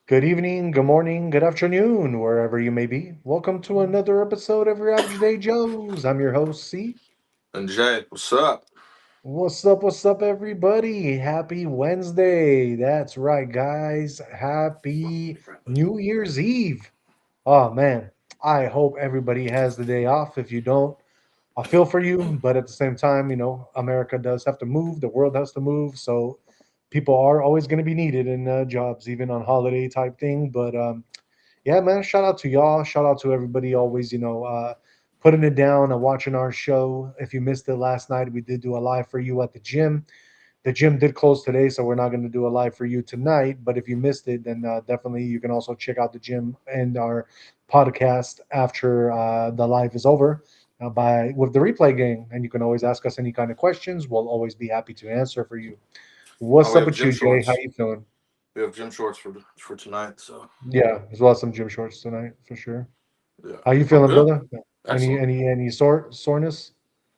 Good evening, good morning, good afternoon, wherever you may be. Welcome to another episode of your Average Day Joes. I'm your host, C. And Jay, what's up? What's up, everybody? Happy Wednesday. That's right, guys. Happy New Year's Eve. Oh, man. I hope everybody has the day off. If you don't, I feel for you, but at the same time, America does have to move, the world has to move. So people are always going to be needed in jobs, even on holiday type thing. But yeah, man, shout out to y'all. Shout out to everybody always, putting it down and watching our show. If you missed it last night, we did do a live for you at the gym. The gym did close today, so we're not going to do a live for you tonight. But if you missed it, then definitely you can also check out the gym and our podcast after the live is over by with the replay game. And you can always ask us any kind of questions. We'll always be happy to answer for you. Oh, What's we up have with gym you, Jay? How shorts. you feeling? We have gym shorts for tonight. So Yeah, as well as some gym shorts tonight for sure. yeah, How you I'm feeling, good. brother? Any Excellent. any any soreness?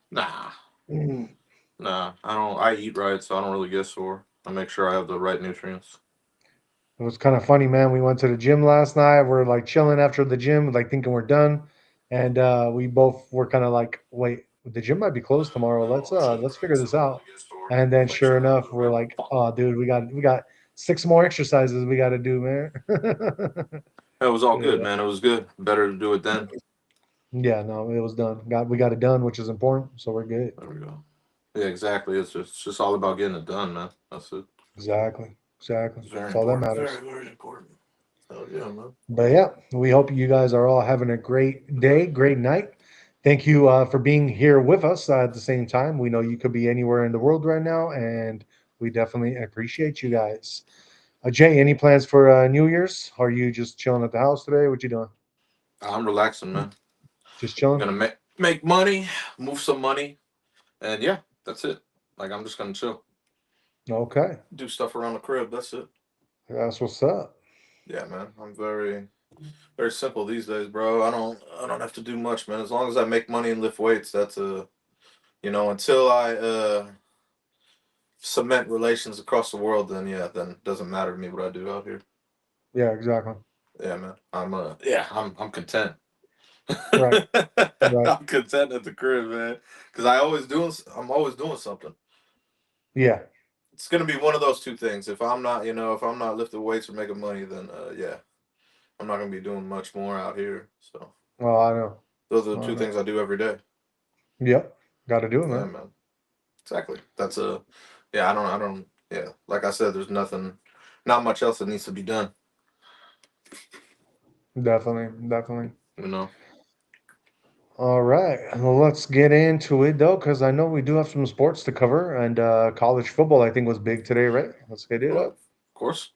Nah, Mm. nah. I don't. I eat right, so I don't really get sore. I make sure I have the right nutrients. It was kind of funny, man. We went to the gym last night. We're like chilling after the gym, like thinking we're done, and we both were kind of like, "Wait, the gym might be closed tomorrow. Let's figure this out." And then, sure enough, we're like, "Oh, dude, we got six more exercises we got to do, man." It was all good, Yeah, man. It was good. Better to do it then. yeah, no, it was done. We got it done, which is important, so we're good. There we go. Yeah, exactly. It's just all about getting it done, man. That's it. Exactly, exactly. It's very That's all that important. Very, matters. very important. Oh yeah, man. But yeah, we hope you guys are all having a great day, great night. Thank you for being here with us at the same time. We know you could be anywhere in the world right now, and we definitely appreciate you guys. Jay, any plans for New Year's? Are you just chilling at the house today? What you doing? I'm relaxing, man. Just chilling? Gonna make money, move some money, and yeah, that's it. Like I'm just gonna chill, Okay, do stuff around the crib. That's it. that's what's up. Yeah, man. I'm very simple these days, bro. I don't have to do much, man. As long as I make money and lift weights, that's until I cement relations across the world, then yeah, then it doesn't matter to me what I do out here. Yeah, exactly. Yeah, man. I'm content. Right, right. I'm content at the crib, man. Cuz I'm always doing something. Yeah, It's going to be one of those two things. If I'm not lifting weights or making money, then yeah, I'm not going to be doing much more out here. So, well, I know. those are the I two know. things I do every day. Yep, got to do it, Yeah, man. man. Exactly. Yeah, yeah. Like I said, not much else that needs to be done. Definitely, definitely. You know. All right, well, let's get into it though, because I know we do have some sports to cover, and college football I think was big today, right? Let's get it Well, up. of course,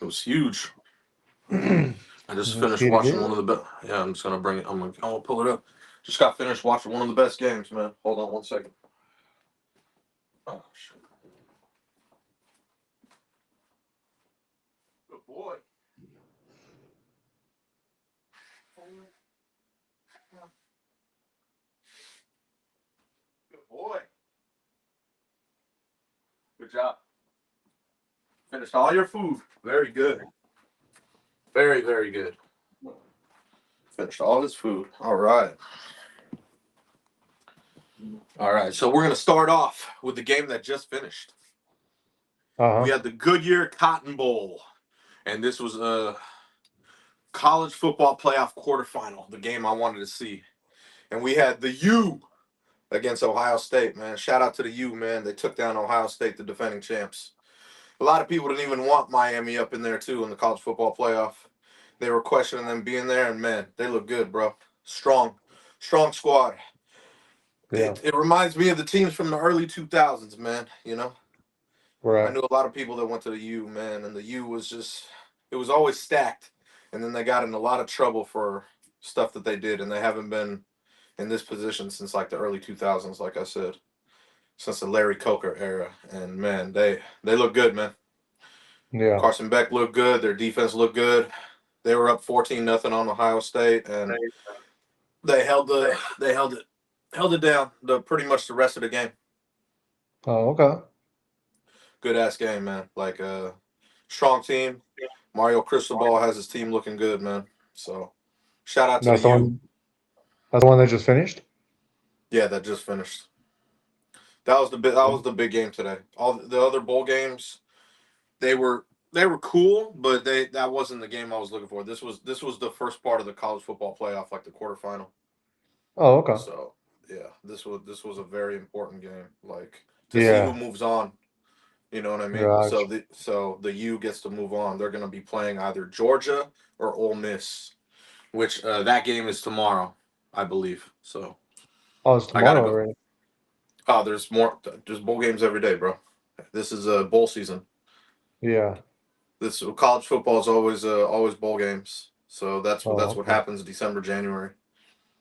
it was huge. I just Let's finished get it watching in. one of the best. Yeah, I'm just gonna bring it. I'm gonna pull it up. Just got finished watching one of the best games, man. Hold on one second. Oh shit. Good boy. Good boy. Good job. Finished all your food. Very good. Very, very good. Finished all his food. All right. All right. So we're gonna start off with the game that just finished. We Uh-huh. had the Goodyear Cotton Bowl, and this was a college football playoff quarterfinal. The game I wanted to see, and we had the U against Ohio State. Man, shout out to the U. Man, they took down Ohio State, the defending champs. A lot of people didn't even want Miami up in there too in the college football playoff. They were questioning them being there, and man, they look good, bro. Strong, strong squad. Yeah. It reminds me of the teams from the early 2000s, man. I Right. knew a lot of people that went to the U, man, and the U was just, it was always stacked. And then they got in a lot of trouble for stuff that they did, and they haven't been in this position since like the early 2000s, like I said, since the Larry Coker era. And man, they look good, man. Yeah. Carson Beck looked good. Their defense looked good. They were up 14-0 on Ohio State, and they held it down the pretty much the rest of the game. Oh, okay. Good ass game, man. Like strong team. Mario Cristobal has his team looking good, man. So shout out to the That's the U. one. That's the one that just finished. Yeah, that just finished. That was the big game today. All the other bowl games, they were they were cool, but that wasn't the game I was looking for. This was the first part of the college football playoff, like the quarterfinal. Oh, okay. So yeah, this was a very important game. Like to see who Yeah. moves on. You know what I mean? Gotcha. So the U gets to move on. They're going to be playing either Georgia or Ole Miss, which that game is tomorrow, I believe. So Oh, it's I gotta tomorrow go. already. Oh, there's more. There's bowl games every day, bro. This is a bowl season. Yeah. This college football is always bowl games. So Oh, that's what okay. happens December, January.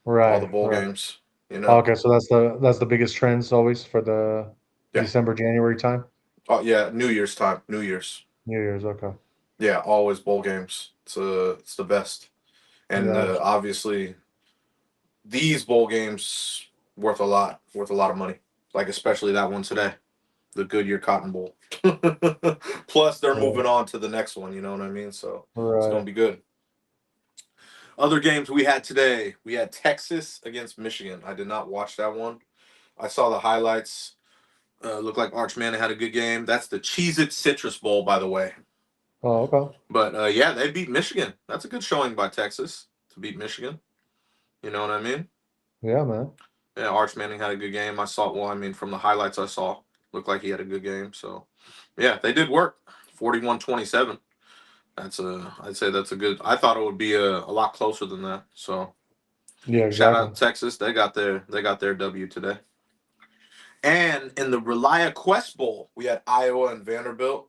All the Right. bowl Right. games. You know. Okay, so that's the biggest trends always for the Yeah. December, January time. Oh yeah. New Year's time. New Year's. New Year's. Okay. Yeah. Always bowl games. It's the best. And Gotcha. obviously these bowl games worth a lot of money. Like especially that one today, the Goodyear Cotton Bowl. Plus, they're Right. moving on to the next one. You know what I mean? So it's gonna Right. be good. Other games we had today, we had Texas against Michigan. I did not watch that one. I saw the highlights. Looked like Arch Manning had a good game. That's the Cheez-It Citrus Bowl, by the way. Oh, okay. But yeah, they beat Michigan. That's a good showing by Texas to beat Michigan. You know what I mean? Yeah, man. Yeah, Arch Manning had a good game. I saw. Well, I mean, from the highlights I saw, looked like he had a good game. So, yeah, they did work. 41-27. I'd say that's a good. I thought it would be a lot closer than that. So, Yeah, shout exactly. out Texas. They got their W today. And in the Relia Quest Bowl, we had Iowa and Vanderbilt.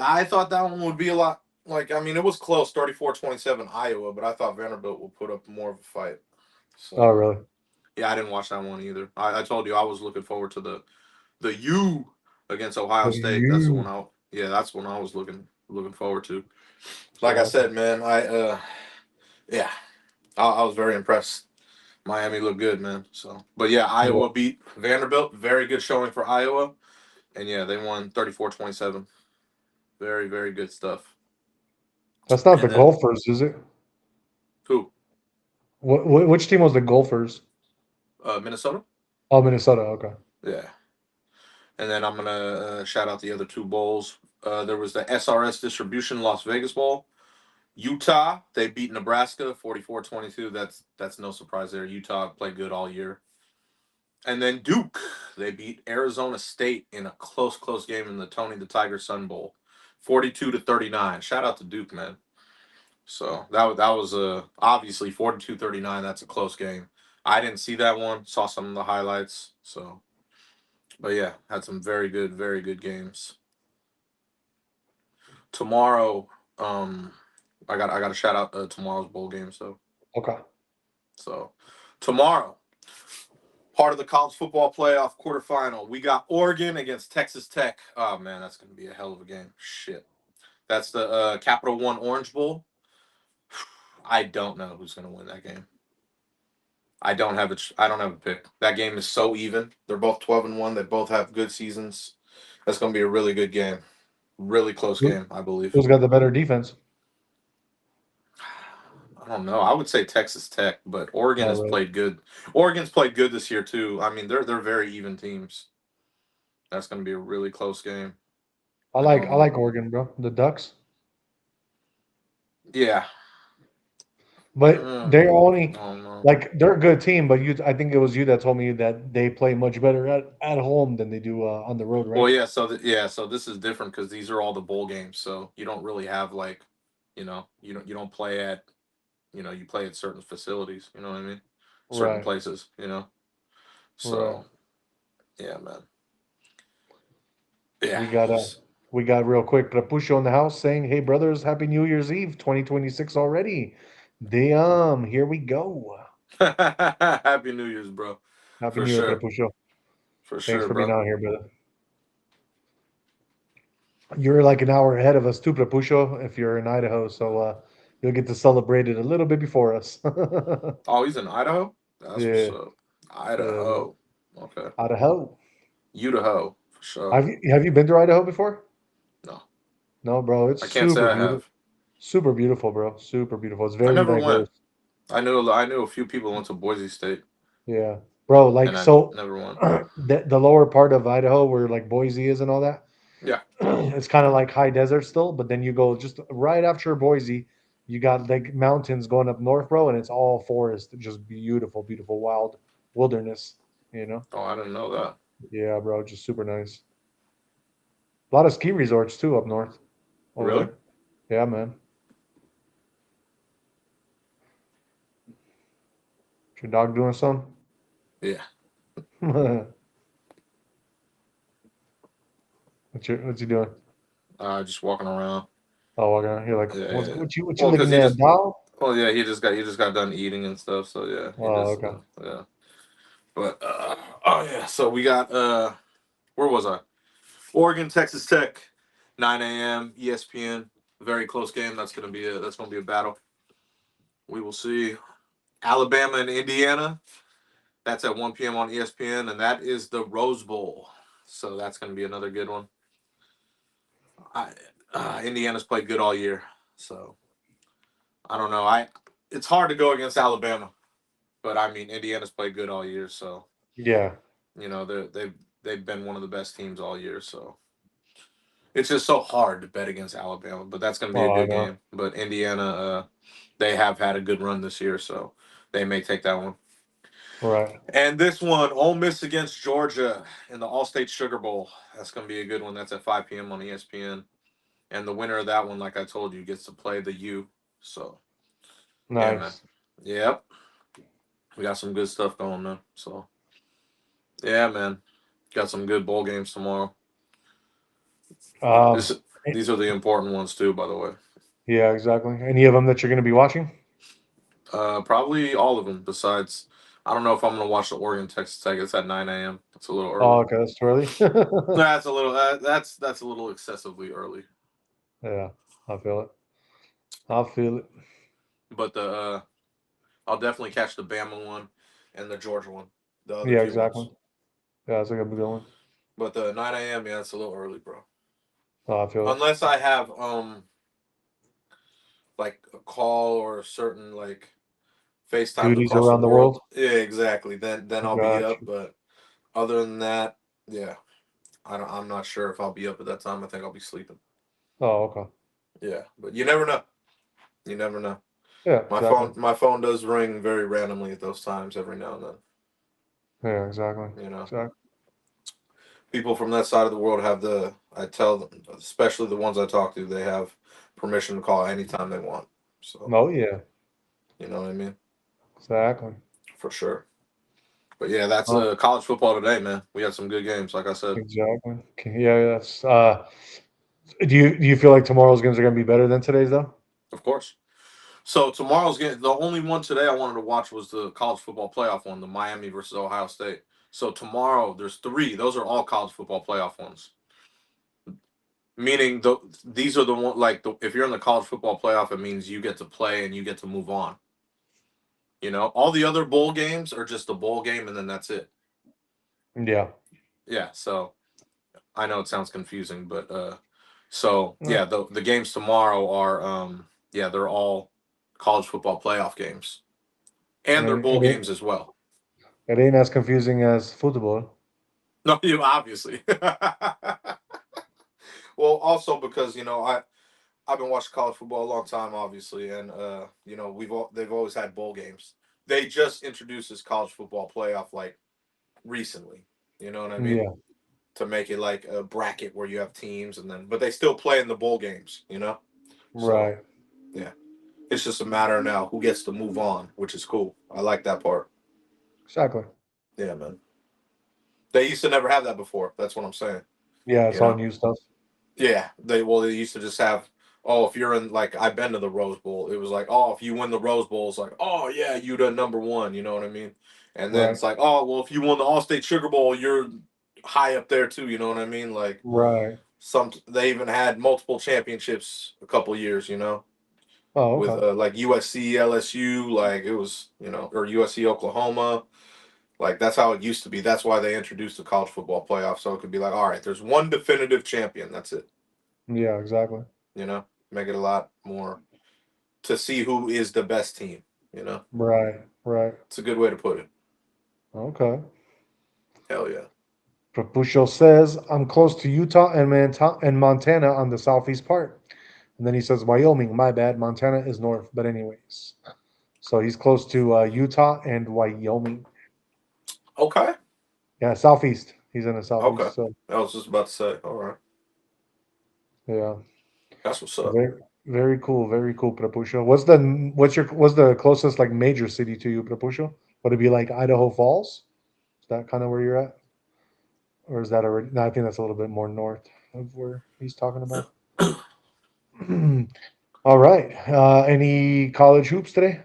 I thought that one would be a lot. Like, I mean, it was close, 34-27 Iowa, but I thought Vanderbilt would put up more of a fight. Oh, So, really? yeah, I didn't watch that one either. I told you I was looking forward to the U against Ohio State. That's the one You. I yeah, that's one I was looking forward to. Like I Gotcha. said, man, yeah, I was very impressed. Miami looked good, man. So, but yeah, Yeah. Iowa beat Vanderbilt. Very good showing for Iowa, and yeah, they won 34-27. Very very good stuff. That's not the And then Golfers, is it? who? Which team was the Golfers? Minnesota. Oh, Minnesota. Okay. Yeah, and then I'm gonna shout out the other two bowls. There was the SRS Distribution Las Vegas Bowl. Utah, they beat Nebraska 44-22. That's no surprise there. Utah played good all year. And then Duke, they beat Arizona State in a close game in the Tony the Tiger Sun Bowl, 42-39. Shout out to Duke, man. So that was obviously 42-39. That's a close game. I didn't see that one. Saw some of the highlights. So, but yeah, had some very good games. Tomorrow, I got to shout out tomorrow's bowl game. Okay. So tomorrow, part of the college football playoff quarterfinal, we got Oregon against Texas Tech. Oh man, that's gonna be a hell of a game. Shit, that's the Capital One Orange Bowl. I don't know who's gonna win that game. I don't have a pick. That game is so even. They're both 12-1. They both have good seasons. That's gonna be a really good game. Really close Who- game, I believe. Who's got the better defense? I don't know. I would say Texas Tech, but Oregon Oh, has really? played good. Oregon's played good this year too. I mean, they're very even teams. That's going to be a really close game. I like Oregon, bro. The Ducks. Yeah. But they I only don't know. like they're a good team, but I think it was you that told me that they play much better at home than they do on the road, Well, right? yeah. So this is different because these are all the bowl games. So you don't really have like, you don't play at, you play at certain facilities. You know what I mean? Certain Right, places. right. So yeah, man. Yeah. We got we got real quick Rapucho in the house saying, "Hey brothers, happy New Year's Eve, 2026 already." Damn, here we go. Happy New Year's, bro. Happy For New Year, sure. Rapucho. For Thanks sure, for being bro. out here, brother. You're like an hour ahead of us too, Rapucho, if you're in Idaho, so you'll get to celebrate it a little bit before us. Oh, he's in Idaho. That's what's Yeah, up. yeah, man. Idaho. Okay. Idaho. Idaho for sure. Have you been to Idaho before? No, No, bro. It's I can't say super I beautiful. have. Super beautiful, bro. Super beautiful. It's I very never went. diverse. I knew a few people went to Boise State, Yeah, bro. and Like I so, never went. the lower part of Idaho, where like Boise is and all that, Yeah. it's kind of like high desert still. But then you go just right after Boise, you got like mountains going up north, bro, and it's all forest, just beautiful, beautiful wild wilderness. You know? Oh, I didn't know that. Yeah, bro. Just super nice. A lot of ski resorts too up north over Really? there. Yeah, man. Is your dog doing something? Yeah. What's he doing? Just walking around. Oh, okay. You're like, Yeah, what's yeah. what you Well, because looking he at, just, dog? well, yeah, he just got done eating and stuff. So yeah, he Oh, just, okay. yeah. But oh yeah, so we got where was I? Oregon, Texas Tech, 9 a.m. ESPN. Very close game. That's gonna be a battle. We will see. Alabama and Indiana. That's at 1 p.m. on ESPN, and that is the Rose Bowl. So that's gonna be another good one. I, Indiana's played good all year, so I don't know. It's hard to go against Alabama, but I mean Indiana's played good all year, so Yeah. they've been one of the best teams all year. So it's just so hard to bet against Alabama, but that's going to be a Oh, I good know. game. But Indiana, they have had a good run this year, so they may take that one. Right. And this one, Ole Miss against Georgia in the All-State Sugar Bowl. That's going to be a good one. That's at 5 p.m. on ESPN. And the winner of that one, like I told you, gets to play the U. So yeah, man. Nice. Yep, we got some good stuff going, man. So yeah, man. Got some good bowl games tomorrow. Um, This These are the important ones too, by the way. yeah, exactly. Any of them that you're going to be watching? Probably all of them. Besides, I don't know if I'm gonna watch the Oregon Texas Tech. It's at 9 a.m. It's a little Oh, early. okay, that's too early. That's a little. That's a little excessively early. Yeah, I feel it. I feel it. But I'll definitely catch the Bama one and the Georgia one, the other Yeah, two exactly. ones. Yeah, that's a good one. But the 9 a.m. Yeah, it's a little early, bro. Oh, I feel it. Unless I have like a call or a certain like FaceTime Duties across the around the world. world. Yeah, exactly. Then I'll be Got up. you. But other than that, yeah, I'm not sure if I'll be up at that time. I think I'll be sleeping. Oh, okay. Yeah, but you never know. You never know. Yeah, My exactly. phone does ring very randomly at those times every now and then. Yeah, exactly. You know, Exactly. people from that side of the world have I tell them, especially the ones I talk to, they have permission to call anytime they want. So Oh, yeah. you know what I mean, Exactly. for sure. But yeah, that's Oh, college football today, man. We had some good games, like I said. exactly. Okay, yeah, that's. Do you feel like tomorrow's games are going to be better than today's though? Of course. So tomorrow's game, the only one today I wanted to watch was the college football playoff one, the Miami versus Ohio State. So tomorrow there's three. Those are all college football playoff ones. Meaning these are the one if you're in the college football playoff, it means you get to play and you get to move on. All the other bowl games are just a bowl game and then that's it. Yeah. Yeah. So I know it sounds confusing, but so No, yeah, the games tomorrow are yeah, they're all college football playoff games and they're It, bowl it ain't games as well. it ain't as confusing as football. No, you obviously. Well, also because I've been watching college football a long time, obviously, and they've always had bowl games. They just introduced this college football playoff like recently. You know what I mean? Yeah. To make it like a bracket where you have teams, but they still play in the bowl games. So Right. yeah, it's just a matter now who gets to move on, which is cool. I like that part. Exactly. Yeah, man. They used to never have that before. That's what I'm saying. Yeah, it's You all know? new stuff. Yeah, they used to just have, oh, if you're in, like, I've been to the Rose Bowl, it was like, oh, if you win the Rose Bowl, it's like, oh yeah, you the number one, you know what I mean? And then Right. it's like, oh well, if you won the All State Sugar Bowl, you're high up there too, you know what I mean? Like Right. they even had multiple championships a couple years, Oh, with okay. like USC, LSU, like it was, or USC, Oklahoma. Like that's how it used to be. That's why they introduced the college football playoff, so it could be like, all right, there's one definitive champion. That's it. Yeah, exactly. Make it a lot more. to see who is the best team. You know, Right, right. it's a good way to put it. Okay. Hell yeah. Propucio says, I'm close to Utah and Montana on the southeast part. And then he says, Wyoming, my bad. Montana is north. But, anyways, so he's close to Utah and Wyoming. Okay. Yeah, southeast. He's in the Okay. southeast. So, I was just about to say. All right. yeah. That's what's up. Very, very cool. Very cool, Propucio. What's the closest like major city to you, Propucio? Would it be like Idaho Falls? Is that kind of where you're at? Or is that already? No, I think that's a little bit more north of where he's talking about. All right. Any college hoops today?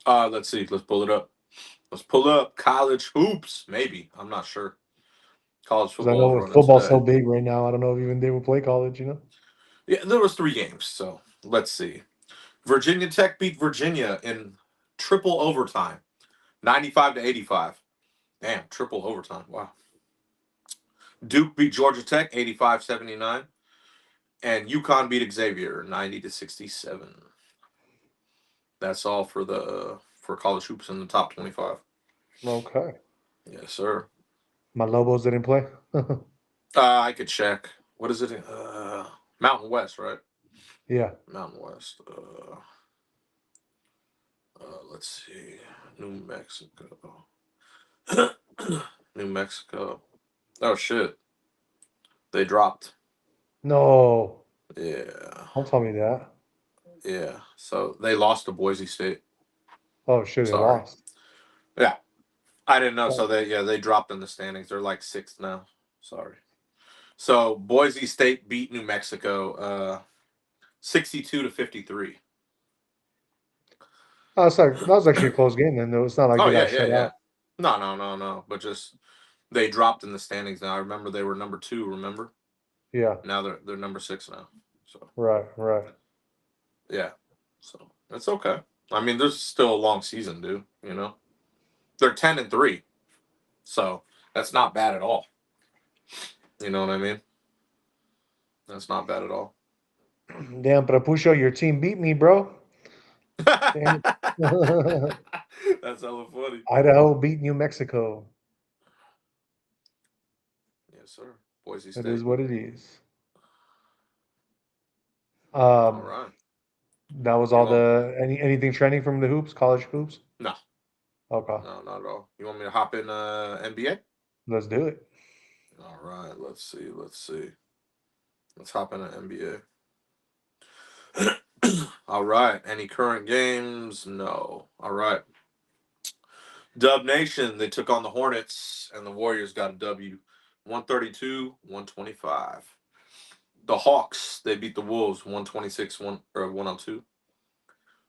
Let's see. Let's pull it up. Let's pull up college hoops. Maybe. I'm not sure. College Because I football is know running football's so today. big right now. I don't know if even they will play college. Yeah, there was 3 games. So let's see. Virginia Tech beat Virginia in triple overtime, 95-85. Damn, triple overtime. Wow. Duke beat Georgia Tech 85-79, and UConn beat Xavier 90-67. That's all for the for college hoops in the top 25. Okay. Yes, sir. My Lobos didn't play. I could check. What is it? Mountain West, right? Yeah. Mountain West. Let's see. New Mexico. New Mexico. Oh shit! They dropped. No. Yeah, Don't tell me that. yeah. So they lost to Boise State. Oh shit, they Sorry. lost. Yeah, I didn't know. Oh, So they dropped in the standings. They're like sixth now. Sorry. So Boise State beat New Mexico 62-53. that was actually a close game. Then though it's not like Oh they yeah, got yeah, shut yeah. out. No, no, no, no. But just they dropped in the standings now. I remember they were number 2. Remember? Yeah. Now they're number 6 now. So Right. Right. yeah. So it's okay. I mean, there's still a long season, dude. You know, they're 10-3. So that's not bad at all. You know what I mean? That's not bad at all. Damn, Prapusho, your team beat me, bro. Damn. That's hella funny. Idaho beat New Mexico. Yes, sir. Boise It is State. what it is. All Um, right. that was You all want anything trending from the hoops, college hoops. no, Okay, no, not at all. You want me to hop in NBA? let's do it. All right. Let's see. Let's see. Let's hop in NBA. All right. Any current games? No. All right. Dub Nation. They took on the Hornets, and the Warriors got a W. 132-125. The Hawks. They beat the Wolves 126-102.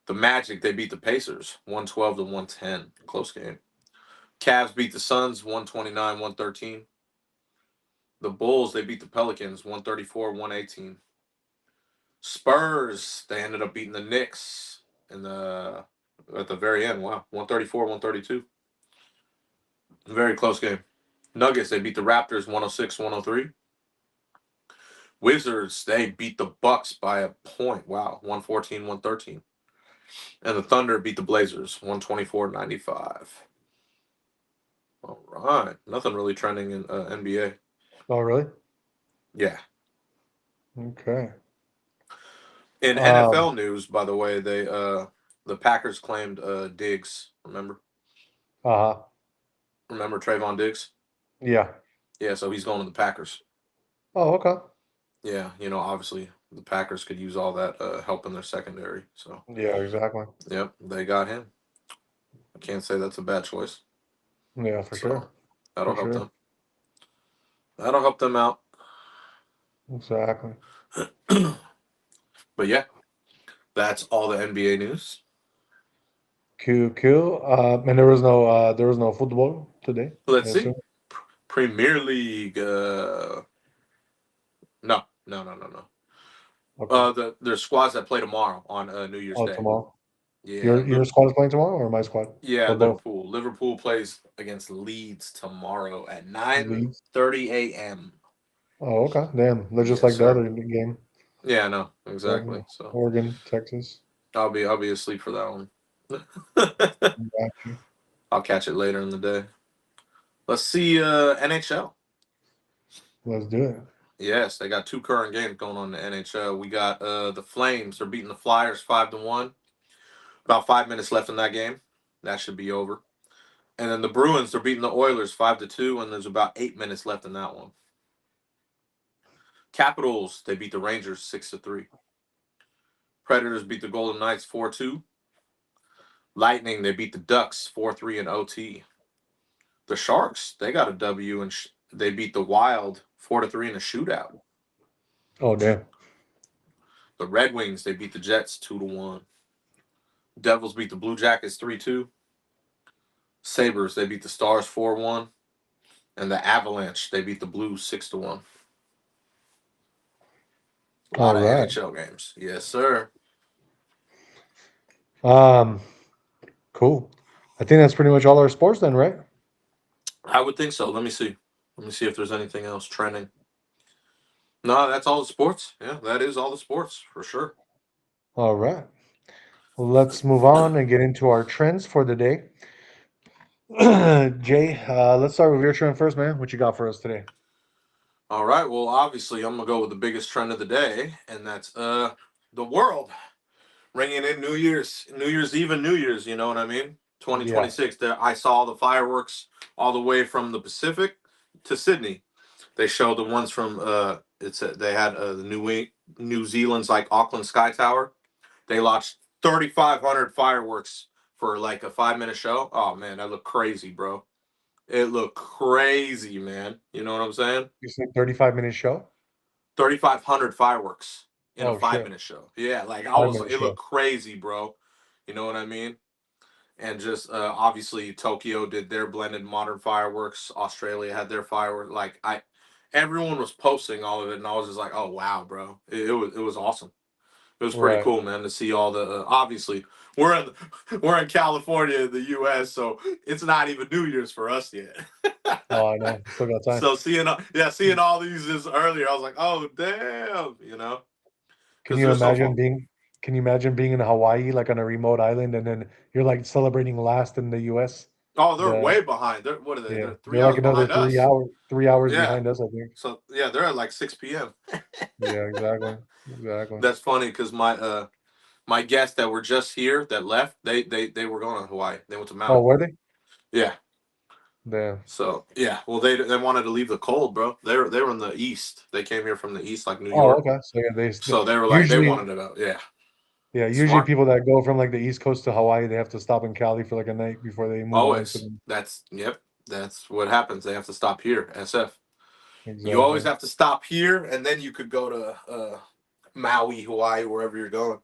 The Magic. They beat the Pacers 112-110. Close game. Cavs beat the Suns 129-113. The Bulls. They beat the Pelicans 134-118. Spurs. They ended up beating the Knicks in the at the very end. Wow, 134-132. Very close game. Nuggets, they beat the Raptors 106-103. Wizards, they beat the Bucks by a point. Wow, 114-113. And the Thunder beat the Blazers 124-95. All right. Nothing really trending in NBA. Oh, really? Yeah. Okay. In Um. NFL news, by the way, the Packers claimed Diggs. Uh-huh. Remember Trayvon Diggs? Yeah. Yeah, so he's going to the Packers. Oh, okay. Yeah, obviously the Packers could use all that help in their secondary. So, Yeah, exactly. yep, they got him. I can't say that's a bad choice. Yeah, for sure. So, that'll For help sure. them. That'll help them out. Exactly. But yeah, that's all the NBA news. Cool, cool. And there was no football today, I Let's see. assume. Premier League. No, no, no, no, no. Okay. There's squads that play tomorrow on New Year's Oh, Day. tomorrow. Yeah, Your squad is playing tomorrow, or my squad, yeah, or both? Liverpool. Liverpool plays against Leeds tomorrow at nine Leagues. thirty a.m. Oh, okay. Damn, they're just Yes, like the sir. other game. Yeah, no, Like exactly. So, Oregon, Texas. I'll be asleep for that one. Gotcha. I'll catch it later in the day. Let's see NHL. Let's do it. Yes, they got two current games going on in the NHL. We got the Flames. They're beating the Flyers 5-1. About 5 minutes left in that game. That should be over. And then the Bruins, they're beating the Oilers 5-2, and there's about 8 minutes left in that one. Capitals, they beat the Rangers 6-3. Predators beat the Golden Knights 4-2. Lightning, they beat the Ducks 4-3 in OT. The Sharks, they got a W, and they beat the Wild 4-3 in a shootout. Oh damn. The Red Wings, they beat the Jets 2-1. Devils beat the Blue Jackets 3-2. Sabres, they beat the Stars 4-1. And the Avalanche, they beat the Blues 6-1. A All lot of right. NHL games. Yes, sir. Um, cool. I think that's pretty much all our sports then, right? I would think so. Let me see. Let me see if there's anything else trending. No, that's all the sports. Yeah, that is all the sports for sure. All right. Let's move on and get into our trends for the day. Jay, let's start with your trend first, man. What you got for us today? All right. Well, obviously, I'm gonna go with the biggest trend of the day, and that's the world ringing in New Year's Eve and New Year's. You know what I mean? Yeah. 2026. There, I saw the fireworks all the way from the Pacific to Sydney. They showed the ones from they had the New Zealand's like Auckland Sky Tower. They launched 3,500 fireworks for like a 5 minute show. Oh man, that looked crazy, bro. It looked crazy, man. You know what I'm saying? You said 35-minute show? 3,500 fireworks in a Oh five shit. minute show. Yeah, like I was, 5-minute it show. looked crazy, bro. You know what I mean? And just obviously Tokyo did their blended modern fireworks. Australia had their fireworks. Everyone was posting all of it, and I was just like, oh wow, bro. It was awesome. It was pretty Right. cool, man, to see all the. Obviously, we're in we're in California, the U.S., so it's not even New Year's for us yet. Oh, I know. Still got time. So seeing all these just earlier, I was like, oh damn, Can because you they're so imagine fun. being can you imagine being in Hawaii, like on a remote island, and then you're like celebrating last in the US? Oh, they're The way behind. They're what are they? Yeah. They're three They're like hours another behind us. 3 hours Yeah. behind us, I think. So yeah, they're at like 6 p.m. Yeah, exactly. Exactly. That's funny because my guests that were just here that left, they were going to Hawaii. They went to Oh, Maui. were they? Yeah. Damn. So yeah, well they wanted to leave the cold, bro. They were in the east. They came here from the east, like New Oh, York. okay. So yeah, So they were like they usually wanted it out. Yeah, yeah, usually smart. people that go from like the East Coast to Hawaii, they have to stop in Cali for like a night before they move on to Always. That's yep. That's what happens. They have to stop here. SF. You always exactly. have to stop here, and then you could go to Maui, Hawaii, wherever you're going.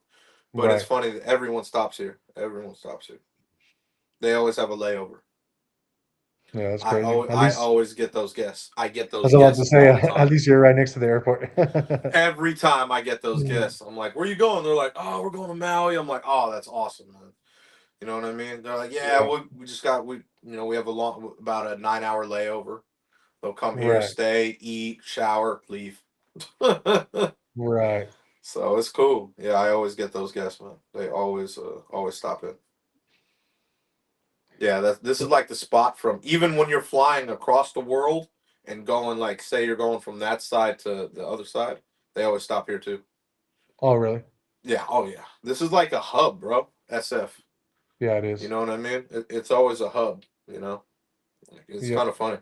But it's Right. funny that everyone stops here. Everyone stops here. They always have a layover. Yeah, that's I crazy. always I always get those guests. I get I those was about to guests say, all the at time. least you're right next to the airport. Every time I get those Mm. guests, I'm like, "Where you going?" They're like, "Oh, we're going to Maui." I'm like, "Oh, that's awesome, man." You know what I mean? They're like, "Yeah, Yeah, we have about a 9 hour layover. They'll come here, right, stay, eat, shower, leave." right. So it's cool. Yeah, I always get those guests, man. They always stop in. Yeah, this is like the spot from even when you're flying across the world and going like say you're going from that side to the other side, they always stop here too. Oh, really? Yeah, oh yeah. This is like a hub, bro. SF. Yeah, it You is. know what I mean? It's always a hub, Like, it's Yep. kind of funny.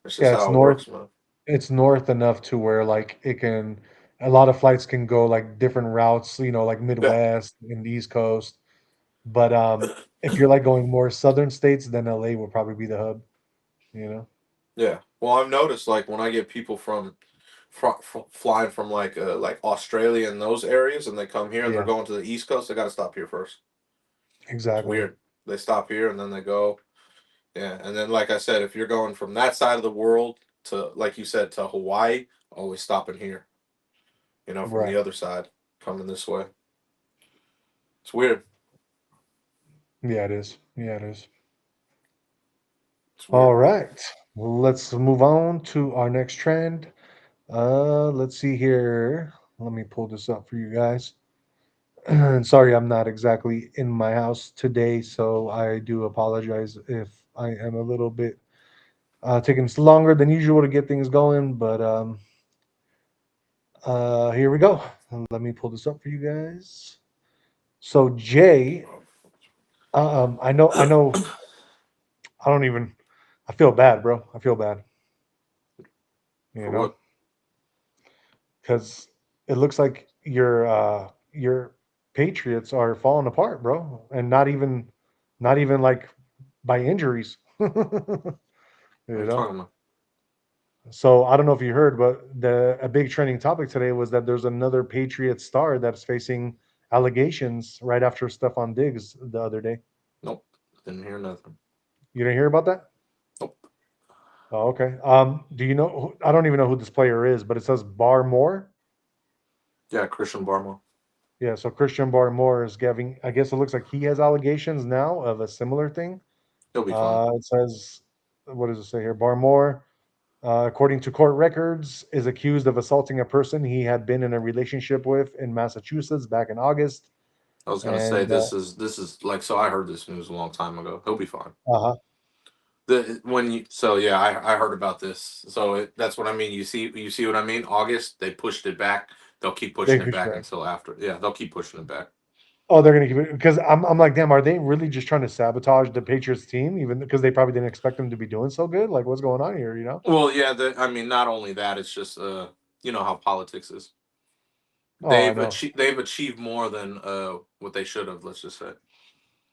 It's just Yeah, it's how it north. works, man. It's north enough to where like it can. A lot of flights can go like different routes. Like Yeah. Midwest and the East Coast. But if you're like going more southern states, then LA will probably be the hub. You know. Yeah. Well, I've noticed like when I get people flying from like Australia and those areas and they come here and they're Yeah. going to the East Coast, they got to stop here first. It's Exactly. weird. They stop here and then they go. Yeah, and then like I said, if you're going from that side of the world to like you said to Hawaii, always stopping here. From the Right. other side, coming this way. It's weird. Yeah, it is. Yeah, it is. It's All weird, man. right. Let's move on to our next trend. Let's see here. Let me pull this up for you guys. Sorry, I'm not exactly in my house today, so I do apologize if I am a little bit taking longer than usual to get things going. But here we go. Let me pull this up for you guys. So Jay, I know, I don't even. I feel bad, bro. I feel bad. You For know, what? because it looks like your Patriots are falling apart, bro, and not even like by injuries. you What are you know. talking about? So I don't know if you heard, but the a big trending topic today was that there's another Patriot star that's facing allegations right after Stephon Diggs the other day. Nope. Didn't hear nothing. You didn't hear about that? Nope. Oh, okay. Do you know? I don't even know who this player is, but it says Bar Moore. Yeah, Christian Barmore. Yeah, so Christian Bar Moore is giving. I guess it looks like he has allegations now of a similar thing. He'll be fine. It says, what does it say here? Bar Moore, according to court records, is accused of assaulting a person he had been in a relationship with in Massachusetts back in August. I was gonna say And this is like so. I heard this news a long time ago. He'll be fine. uh-huh, The when you so yeah, I heard about this. So that's what I mean. You see what I mean? August they pushed it back. They'll keep they pushing it pushed back back. until after. Yeah, they'll keep pushing it back. Oh, they're gonna keep it because I'm like, damn, are they really just trying to sabotage the Patriots team, even because they probably didn't expect them to be doing so good? Like, what's going on here? You know? Well, yeah. I mean, not only that, it's just you know how politics is. Oh, I know. They've achieved more than what they should have. Let's just say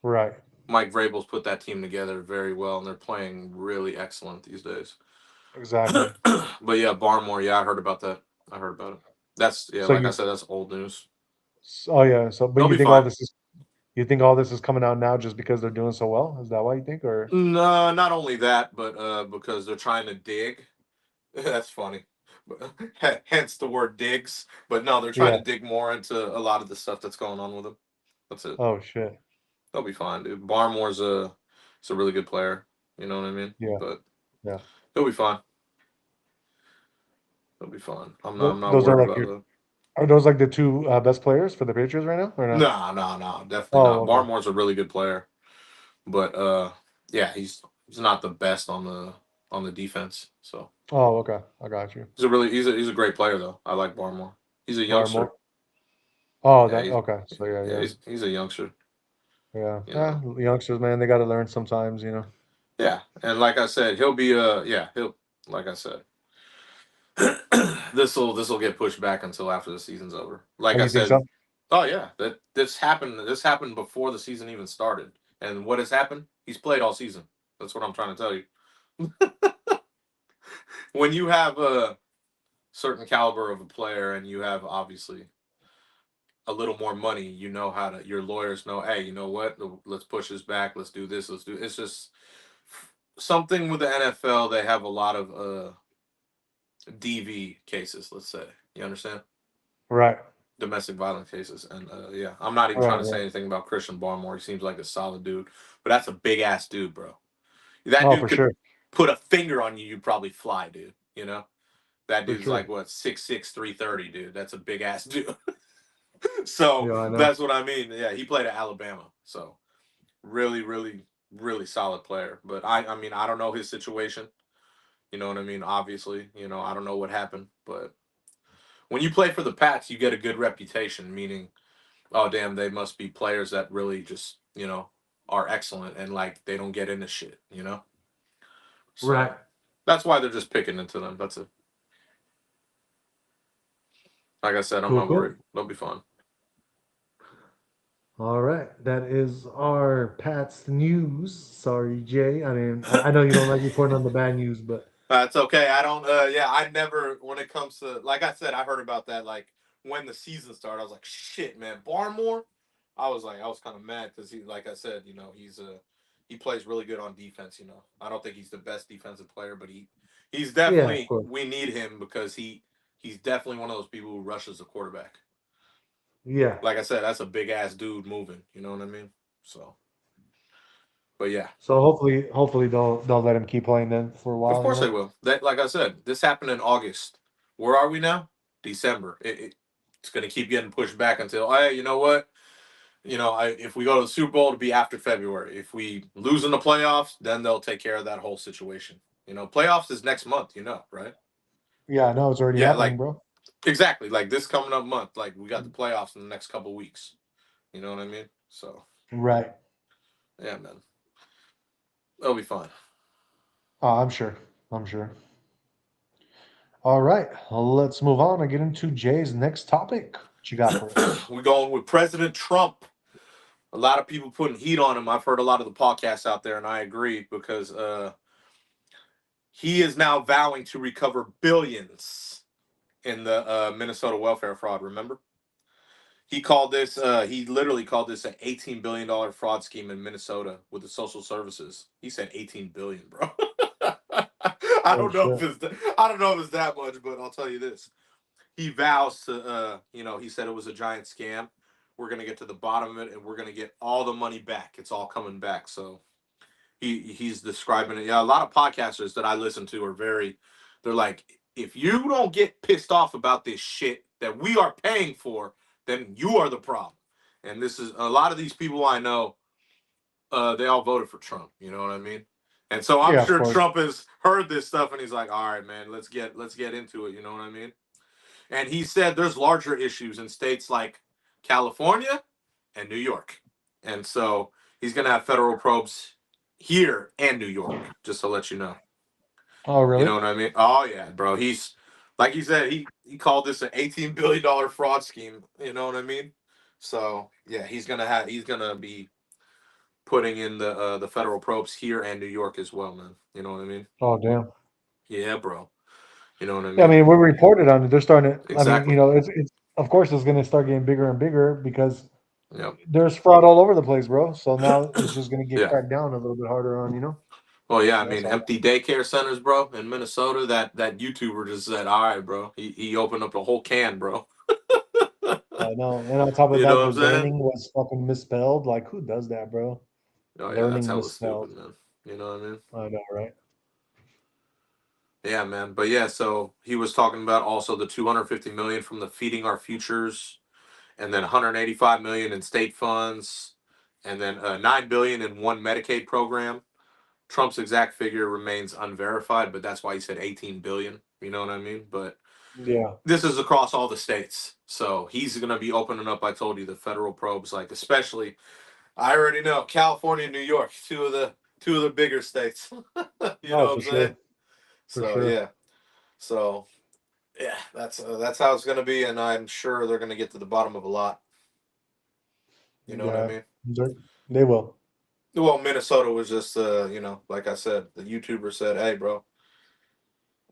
Right. Mike Vrabel's put that team together very well, and they're playing really excellent these days. Exactly. But yeah, Barmore. Yeah, I heard about that. I heard about it. That's yeah. So Like I you, said, that's old news. oh yeah. So, but They'll you be think all fine. this is you think all this is coming out now just because they're doing so well? Is that why you think, or No, not only that, but because they're trying to dig. That's funny. Hence the word digs. But no, they're trying yeah? to dig more into a lot of the stuff that's going on with them. That's it. Oh shit. They'll be fine, dude. Barmore's a really good player. You know what I mean? Yeah. But Yeah. he'll be fine. He'll be fine. I'm not Those are worried like about your that. are those like the two best players for the Patriots right now, or not? No, no, no, definitely Oh, not. okay. Barmore's a really good player, but yeah, he's not the best on the defense. So Oh, okay. I got you. he's a great player though. I like Barmore. He's a youngster. Barmore. Oh, Yeah, that okay. So yeah, yeah, yeah, he's a youngster. yeah. You know. Youngsters, man, they got to learn sometimes, you know. Yeah, and like I said, he'll be yeah he'll like I said, this will get pushed back until after the season's over. Oh, Like I you think said, so? oh yeah, that this happened before the season even started, and what has happened? He's played all season. That's what I'm trying to tell you. When you have a certain caliber of a player, and you have obviously a little more money, you know how to. Your lawyers know, hey, you know what? Let's push this back. Let's do this. Let's do. It's just something with the NFL. They have a lot of DV cases. Let's say you understand Right. domestic violence cases, and yeah, I'm not even trying Right. to say Right. anything about Christian Barmore. He seems like a solid dude, but that's a big ass dude, bro. That Oh, dude for could sure. put a finger on you, you'd probably fly, dude. You know, that For dude's sure. like what 6'6", 330, dude. That's a big ass dude. So Yeah, I know. that's what I mean. Yeah, he played at Alabama, so really, really, really solid player. But I mean, I don't know his situation. You know what I mean? Obviously, I don't know what happened, but when you play for the Pats, you get a good reputation, meaning, oh damn, they must be players that really just are excellent and like they don't get into shit. Right. So that's why they're just picking into them. That's it. Like I said, I'm Cool. not Cool. worried. They'll be fine. All right. That is our Pat's news. Sorry, Jay. I mean, I know you don't like reporting on the bad news, but That's okay. I don't. Yeah, I never. When it comes to, like I said, I heard about that. Like when the season started, I was like, shit, man, Barmore. I was kind of mad because like I said, he plays really good on defense. I don't think he's the best defensive player, but he's yeah, of definitely course. we need him because he's definitely one of those people who rushes the quarterback. Yeah. Like I said, that's a big ass dude moving. You know what I mean? So, but yeah, So hopefully they'll let him keep playing then for a of while, you course they know. will. That, like I said, this happened in August. Where are we now? December. It's going to keep getting pushed back until, hey, you know what? if we go to the Super Bowl, it'll be after February. If we lose in the playoffs, then they'll take care of that whole situation. Playoffs is next month, right? Yeah, I know it's already Yeah, happening, like bro. exactly, like this coming up month, like we got the playoffs in the next couple weeks. You know what I mean? So Right. yeah, man, that'll be fine. Oh, I'm sure. I'm sure. All right, let's move on and get into Jay's next topic. What you got for us? We're going with President Trump. A lot of people putting heat on him. I've heard a lot of the podcasts out there, and I agree because he is now vowing to recover billions in the Minnesota welfare fraud. Remember, he called this. He literally called this an $18 billion fraud scheme in Minnesota with the social services. He said 18 billion, bro. I Oh don't know if shit. it's I don't know if it's that much, but I'll tell you this: he vows to, he said it was a giant scam. We're gonna get to the bottom of it, and we're gonna get all the money back. It's all coming back. So he's describing it. Yeah, a lot of podcasters that I listen to are they're like, if you don't get pissed off about this shit that we are paying for, then you are the problem. And this is a lot of these people I know. They all voted for Trump. You know what I mean? And so I'm Yeah, of sure course. Trump has heard this stuff, and he's like, all right, man, let's get into it. You know what I mean? And he said there's larger issues in states like California and New York. And so he's going to have federal probes here and New York, just to let you know. Oh, You really? know what I mean? Oh, yeah, bro. He's, like he said, he called this an $18 billion fraud scheme. You know what I mean? So, yeah, he's going to be putting in the federal probes here and New York as well, man. You know what I mean? Oh, damn. Yeah, bro. You know what I Yeah, I mean? mean, we reported on it. They're starting to. I mean, Exactly. it's of course it's going to start getting bigger and bigger because Yep. there's fraud all over the place, bro. So now it's just going to get Yeah. cracked down a little bit harder on. Well, yeah, I That's mean, all. empty daycare centers, bro, in Minnesota. That YouTuber just said, "All right, bro." He opened up a whole can, bro. I know. And on top of You know that, what the I'm saying? learning was fucking misspelled. Like, who does that, bro? Oh yeah, that's Learning hella stupid, misspelled. man. You know what I mean? I know, right? Yeah, man. But yeah, so he was talking about also the 250 million from the Feeding Our Futures, and then 185 million in state funds, and then 9 billion in one Medicaid program. Trump's exact figure remains unverified, but that's why he said 18 billion. You know what I mean? But Yeah. this is across all the states. So he's going to be opening up, I told you, the federal probes, like especially, I already know, California and New York, two of the bigger states. You know Oh, what for I'm saying? sure. For So sure. yeah. So yeah, that's how it's going to be, and I'm sure they're going to get to the bottom of a lot. You know what I Yeah. mean? They will. Well, Minnesota was just, like I said, the YouTuber said, "Hey, bro,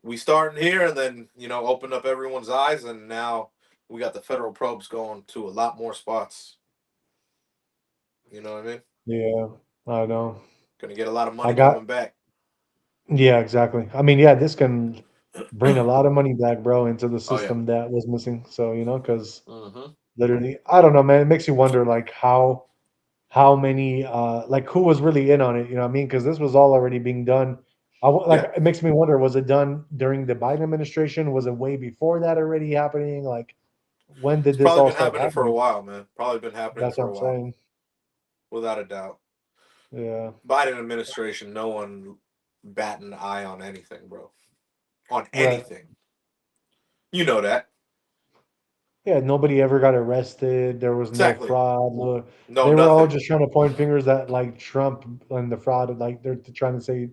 we starting here, and then open up everyone's eyes, and now we got the federal probes going to a lot more spots." You know what I mean? Yeah. I know. Gonna get a lot of I money got. coming back. Yeah, exactly. I mean, yeah, this can bring a lot of money back, bro, into the Oh yeah. system that was missing. So, because Mm-hmm. literally, I don't know, man. It makes you wonder, like, how many, like, who was really in on it? You know what I mean? Because this was all already being done. Like, Yeah, it makes me wonder, was it done during the Biden administration? Was it way before that already happening? Like, when did it's this probably all been start happening for a happening? while, man. Probably been happening That's what for a I'm while, saying. without a doubt. Yeah. Biden administration, no one bat an eye on anything, bro. On Right. anything, you know that Yeah, nobody ever got arrested. There was no exactly. fraud. No, No, they were all nothing. just trying to point fingers at like Trump and the fraud. Like they're trying to say,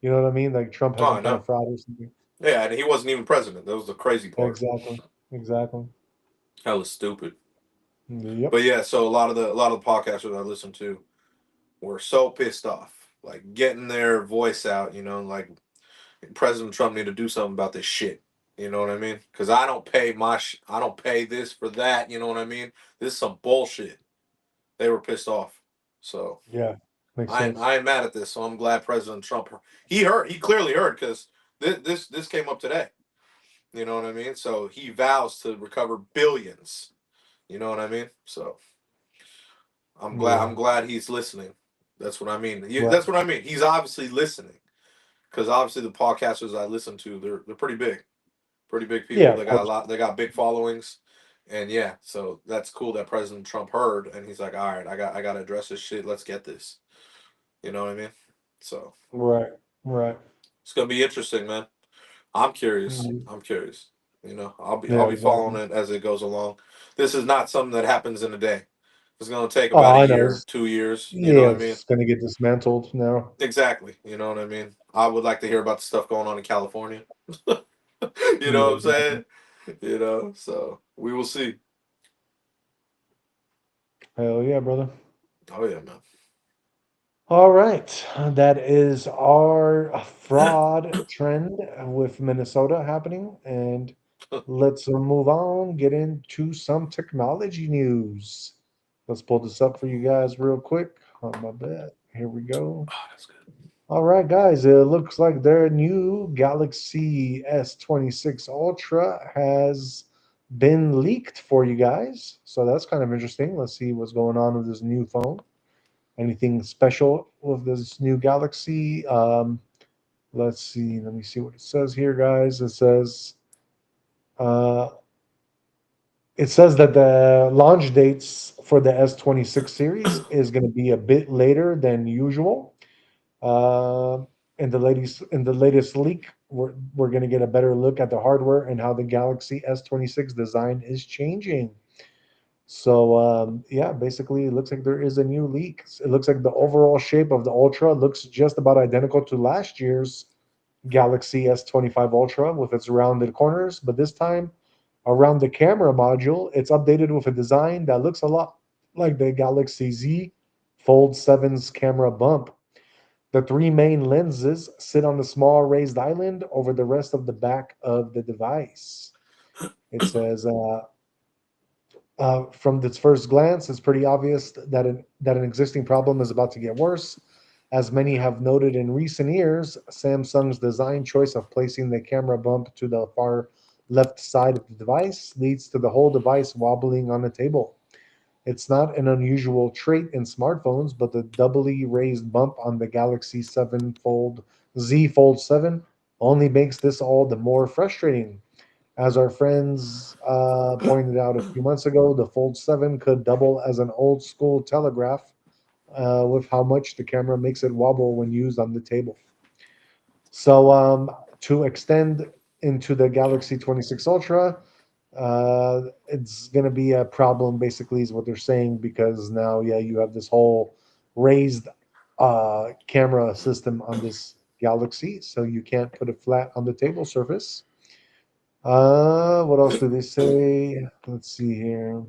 you know what I mean? Like Trump had Oh, some I kind know. of fraud or something. Yeah, and he wasn't even president. That was the crazy part. Exactly. Exactly. Hella stupid. Yep. But yeah, so a lot of the podcasters I listen to were so pissed off, like getting their voice out. Like President Trump need to do something about this shit. You know what I mean? Because I don't pay this for that. You know what I mean? This is some bullshit. They were pissed off. So Yeah. Makes I ain't, sense. I ain't mad at this. So I'm glad President Trump he clearly heard because this came up today. You know what I mean? So he vows to recover billions. You know what I mean? So I'm Yeah. glad he's listening. That's what I mean. Right. That's what I mean. He's obviously listening because obviously the podcasters I listen to they're pretty big. Pretty big Yeah, people. They of got a course. lot. They got big followings, And yeah, so that's cool that President Trump heard, and he's like, all right, I got to address this shit. Let's get this. You know what I mean? So Right, right. it's gonna be interesting, man. I'm curious. Mm, I'm curious. You know, I'll yeah, be following exactly. it as it goes along. This is not something that happens in a day. It's gonna take Oh, about a I know. year, 2 years. You know Yeah, what I mean? it's gonna get dismantled now. Exactly. You know what I mean? I would like to hear about the stuff going on in California. You know Yeah, what I'm exactly. saying? You know, so we will see. Hell yeah, brother. Oh yeah, man. All right, that is our fraud trend with Minnesota happening, and Oh, let's move on. Get into some technology news. Let's pull this up for you guys real quick. On my bed. Here we go. that's good. All right, guys. It looks like their new Galaxy S26 Ultra has been leaked for you guys. So that's kind of interesting. Let's see what's going on with this new phone. Anything special with this new Galaxy? Let's see. Let me see what it says here, guys. Uh, it says that the launch dates for the S26 series is going to be a bit later than usual. Uh, in the latest leak, we're going to get a better look at the hardware and how the Galaxy S26 design is changing. So yeah, basically, it looks like there is a new leak. It looks like the overall shape of the Ultra looks just about identical to last year's Galaxy S25 Ultra with its rounded corners, but this time around the camera module, it's updated with a design that looks a lot like the Galaxy Z Fold 7's camera bump. The three main lenses sit on a small raised island over the rest of the back of the device. It says from its first glance, it's pretty obvious that an existing problem is about to get worse. As many have noted in recent years, Samsung's design choice of placing the camera bump to the far left side of the device leads to the whole device wobbling on the table. It's not an unusual trait in smartphones, but the doubly raised bump on the Galaxy 7 Fold Z Fold 7 only makes this all the more frustrating. As our friends pointed out a few months ago, the Fold 7 could double as an old school telegraph with how much the camera makes it wobble when used on the table. So, to extend into the Galaxy 26 Ultra, it's going to be a problem, basically, is what they're saying, because now, yeah, you have this whole raised camera system on this Galaxy, so you can't put it flat on the table surface. What else do they say? Let's see here.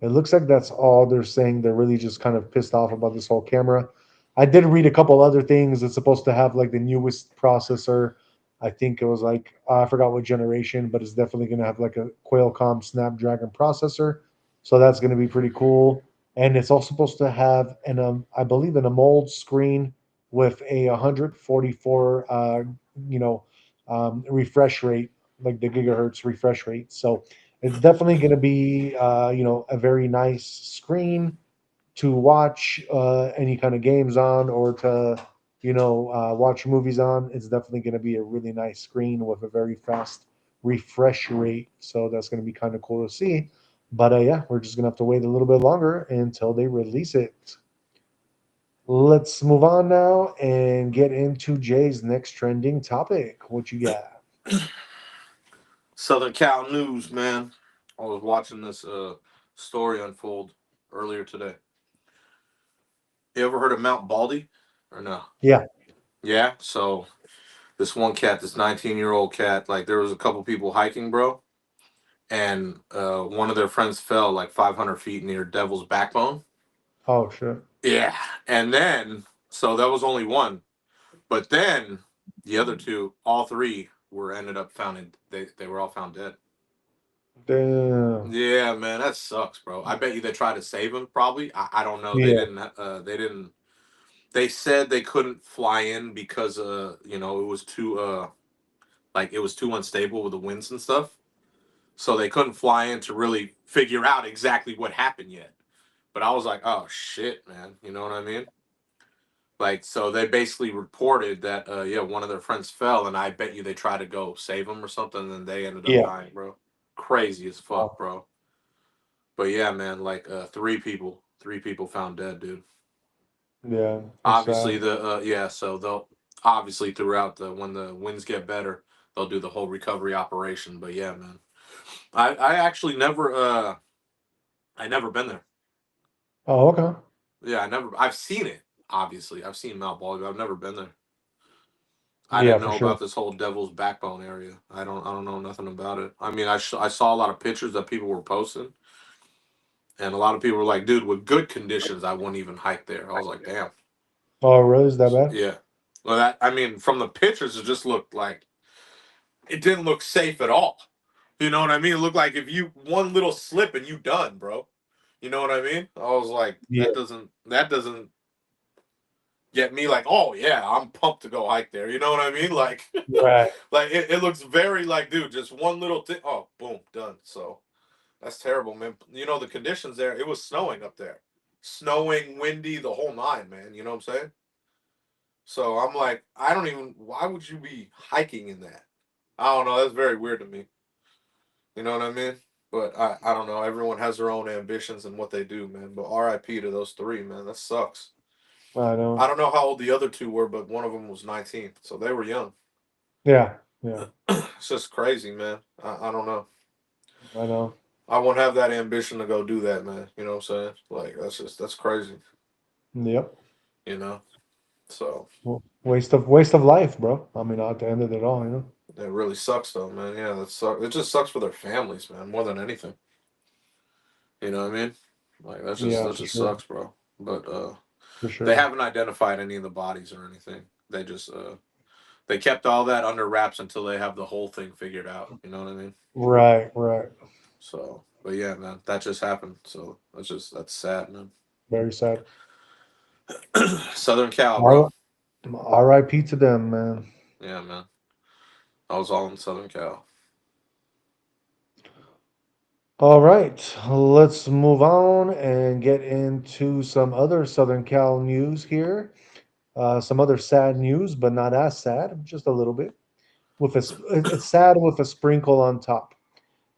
It looks like that's all they're saying. They're really just kind of pissed off about this whole camera. I did read a couple other things. It's supposed to have like the newest processor. I think it was like I forgot what generation, but it's definitely going to have like a Qualcomm Snapdragon processor. So that's going to be pretty cool. And it's also supposed to have I believe an AMOLED screen with a 144 you know refresh rate, like the gigahertz refresh rate. So it's definitely going to be, a very nice screen to watch any kind of games on or to, watch movies on. It's definitely going to be a really nice screen with a very fast refresh rate. So that's going to be kind of cool to see. But yeah, we're just going to have to wait a little bit longer until they release it. Let's move on now and get into Jay's next trending topic. What you got? Southern Cal news, man. I was watching this story unfold earlier today. You ever heard of Mount Baldy or no? Yeah. Yeah. So this one cat, this 19-year-old cat, like there was a couple people hiking, bro, and one of their friends fell like 500 feet near Devil's Backbone. Oh, shit. Yeah. And then, so that was only one, but then the other two, all three were ended up found in, they were all found dead. Damn. Yeah, man, that sucks, bro. I bet you they tried to save him. Probably, I don't know. They Yeah. didn't. They didn't. They said they couldn't fly in because it was too like it was too unstable with the winds and stuff. So they couldn't fly in to really figure out exactly what happened yet. But I was like, oh shit, man. You know what I mean? Like, so they basically reported that yeah, one of their friends fell, and I bet you they tried to go save him or something, and they ended up Yeah. dying, bro. Crazy as fuck, Wow. bro. But yeah, man, like three people found dead, dude. Yeah, it's Obviously, sad. the yeah, so they'll obviously throughout the when the winds get better, they'll do the whole recovery operation. But yeah, man, I actually never I never been there. Oh, okay. Yeah, I've seen it. Obviously, I've seen Mount Baldy, but I've never been there. I Yeah, didn't for know sure. about this whole Devil's Backbone area. I don't know nothing about it. I mean, I saw a lot of pictures that people were posting, and a lot of people were like, "Dude, with good conditions, I wouldn't even hike there." I was like, "Damn." Oh, really? Is that bad? Yeah. Well, that I mean, from the pictures, it just looked like it didn't look safe at all. You know what I mean? It looked like if you one little slip and you done, bro. You know what I mean? I was like, Yeah. that doesn't get me like, oh yeah, I'm pumped to go hike there. You know what I mean? Like, Right. like it looks very like, dude, just one little thing. Oh, boom, done. So that's terrible, man. You know the conditions there. It was snowing up there, snowing, windy, the whole nine, man. You know what I'm saying? So I'm like, I don't even. Why would you be hiking in that? I don't know. That's very weird to me. You know what I mean? But I don't know. Everyone has their own ambitions and what they do, man. But R.I.P. to those three, man. That sucks. I I know. don't know how old the other two were, but one of them was 19, so they were young. Yeah. Yeah. It's just crazy, man. I don't know. I know. I won't have that ambition to go do that, man. You know what I'm saying? Like that's crazy. Yep. You know. So Waste of life, bro. I mean, at the end of it all, it really sucks, though, man. Yeah, that sucks. It just sucks for their families, man, more than anything. You know what I mean? Like Yeah, that for just sure. sucks, bro. But For they sure. haven't identified any of the bodies or anything. They just they kept all that under wraps until they have the whole thing figured out. You know what I mean? Right. Right. So, but yeah, man, that just happened. So that's sad, man. Very sad. Southern Cal, bro. R- R.I.P. to them, man. Yeah, man. I was all in Southern Cal. All right, let's move on and get into some other Southern Cal news here. Some other sad news, but not as sad, just a little bit. It's sad with a sprinkle on top.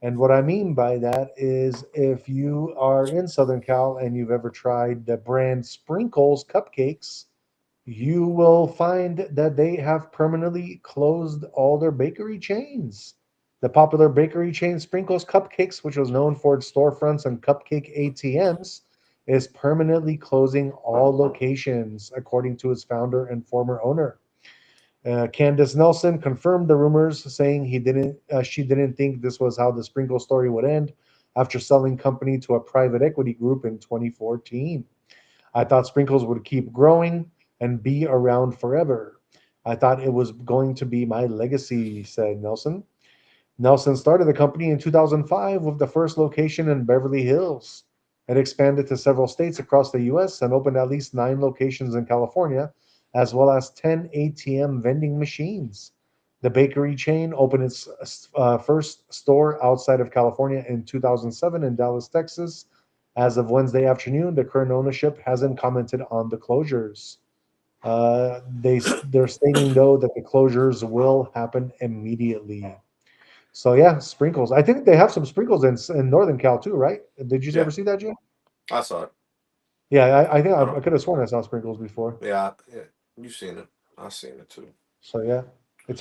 And what I mean by that is if you are in Southern Cal and you've ever tried the brand Sprinkles cupcakes, you will find that they have permanently closed all their bakery chains. The popular bakery chain Sprinkles Cupcakes, which was known for its storefronts and cupcake ATMs, is permanently closing all locations, according to its founder and former owner. Candace Nelson confirmed the rumors, saying she didn't think this was how the Sprinkle story would end after selling company to a private equity group in 2014. I thought Sprinkles would keep growing and be around forever. I thought it was going to be my legacy, said Nelson. Nelson started the company in 2005 with the first location in Beverly Hills. It expanded to several states across the US and opened at least 9 locations in California, as well as 10 ATM vending machines. The bakery chain opened its first store outside of California in 2007 in Dallas, Texas. As of Wednesday afternoon, the current ownership hasn't commented on the closures. They're stating though that the closures will happen immediately. So yeah, sprinkles. I think they have some sprinkles in Northern Cal too, right? Did you Yeah, ever see that, Jim? I saw it. Yeah, I think I I don't. could have sworn I saw sprinkles before. Yeah, yeah. You've seen it. I've seen it too. So yeah,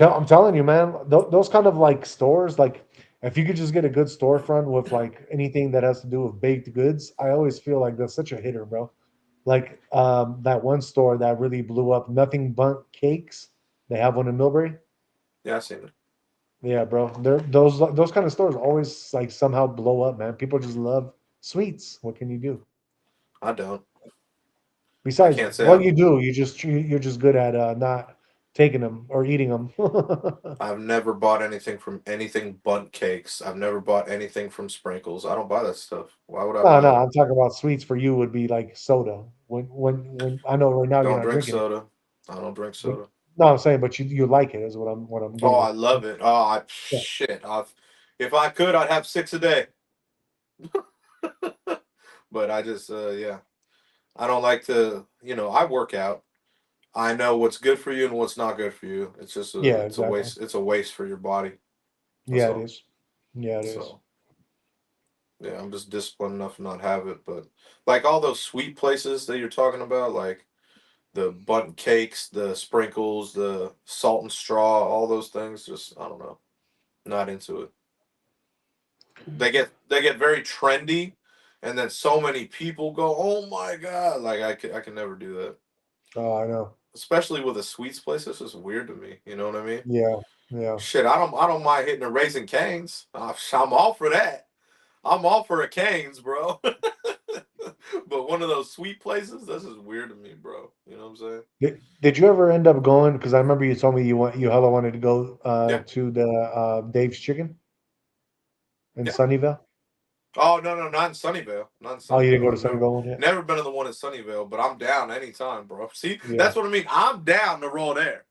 I'm telling you, man, those kind of like stores, like if you could just get a good storefront with like anything that has to do with baked goods, I always feel like that's such a hitter, bro. Like that one store that really blew up, Nothing But Cakes. They have one in Millbury. Yeah, I've seen it. Yeah, bro. Those kind of stores always like somehow blow up, man. People just love sweets. What can you do? I don't. I Besides, can't say well, I've. you do. You're just good at not taking them or eating them. I've never bought anything from anything but cakes. I've never bought anything from Sprinkles. I don't buy that stuff. Why would I No, buy no, that? I'm talking about sweets for you would be like soda. When I know right now you're Don't not drink drinking it, soda. I don't drink but soda. no, I'm saying, but you like it is what I'm Oh, getting I at. love it. Oh, Yeah, shit. If I could, I'd have six a day. But I just, yeah, I don't like to. I work out. I know what's good for you and what's not good for you. yeah, It's a exactly. waste. It's a waste for your body. That's Yeah, it all. is. Yeah, it is. So. Yeah, I'm just disciplined enough to not have it. But like all those sweet places that you're talking about, like the bundt cakes, the sprinkles, the salt and straw, all those things, just I don't know, not into it. They get very trendy, and then so many people go, "Oh my god!" Like I can never do that. Oh, I know. Especially with a sweets place, it's just weird to me. You know what I mean? Yeah, yeah. Shit, I don't mind hitting a Raisin Canes. I'm all for that. I'm all for a Canes, bro. But one of those sweet places, that's just weird to me, bro. You know what I'm saying? Did you ever end up going? Because I remember you told me you hella wanted to go Yeah, to the Dave's Chicken in yeah. Sunnyvale. Oh no, no, not in Sunnyvale. Not in Oh, you didn't Sunnyvale. go to I've never Sunnyvale one yet? never been to the one in Sunnyvale, but I'm down anytime, bro. See, Yeah, that's what I mean. I'm down to roll there.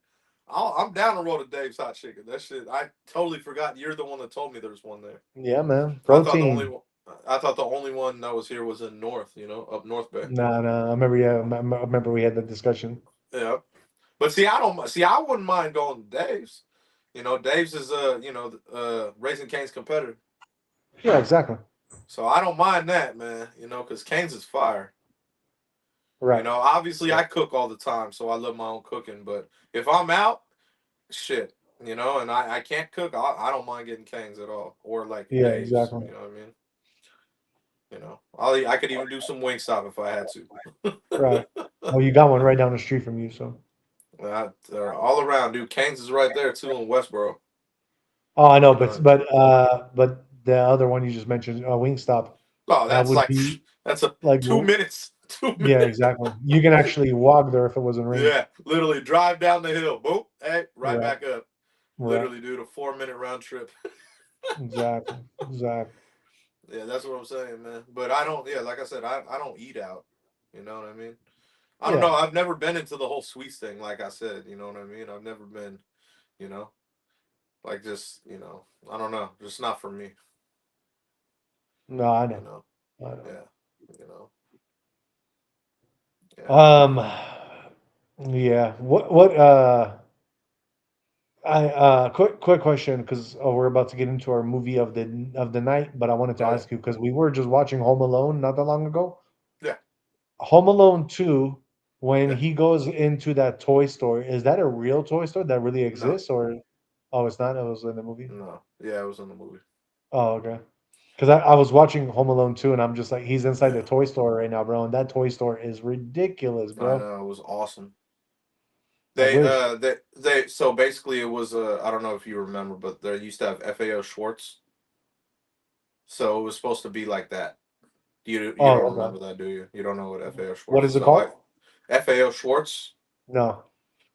I'm down to roll to Dave's Hot Chicken. That shit, I totally forgot. You're the one that told me there's one there. yeah, man. I thought the only Protein. one. I thought the only one that was here was in North. Up North Bay. Nah, nah. I remember. Yeah, I remember we had that discussion. Yeah, but see, I don't see. I wouldn't mind going to Dave's. Dave's is Raising Cane's competitor, Yeah, exactly. so I don't mind that, man. Because Cane's is fire. Right. Obviously Right. I cook all the time, so I love my own cooking. But if I'm out, shit, and I can't cook, I don't mind getting Cane's at all, or like Yeah, Dave's. exactly. You know what I mean? I could even do some Wingstop if I had Right. to. Oh, you got one right down the street from you. So. They're all around, dude. Cane's is right there too in Westboro. Oh, I know, You know. but the other one you just mentioned, Wingstop, Oh, that that's would like be that's a like, 2 minutes. Two yeah, minutes. exactly. You can actually walk there if it wasn't raining. Yeah, literally drive down the hill. Boom. Hey, right Right. back up. Right. Literally, dude, a 4 minute round trip. Exactly. Exactly. Yeah, that's what I'm saying, man. But I don't. Yeah, like I said, I don't eat out. You know what I mean? I don't know. Yeah. I've never been into the whole sweets thing. Like I said, you know what I mean? I've never been. You know, like just I don't know. Just not for me. No, I You know. know. I know. Yeah. You know. Yeah. Um, yeah. Quick question, because we're about to get into our movie of the night, but I wanted to Oh yeah. ask you because we were just watching Home Alone not that long ago. Yeah. Home Alone 2, when Yeah. he goes into that toy store, is that a real toy store that really No. exists, or oh, it's not? It was in the movie. No. Yeah, it was in the movie. Oh, okay. Because I was watching Home Alone 2, and I'm just like, he's inside the Yeah. toy store right now, bro, and that toy store is ridiculous, I bro. know it was awesome. I They wish. uh they they so basically it was I don't know if you remember, but they used to have FAO Schwartz, so it was supposed to be like that. You Oh, don't okay. remember that, do you? You don't know what FAO What Schwartz is is. it So called? FAO Schwartz. No.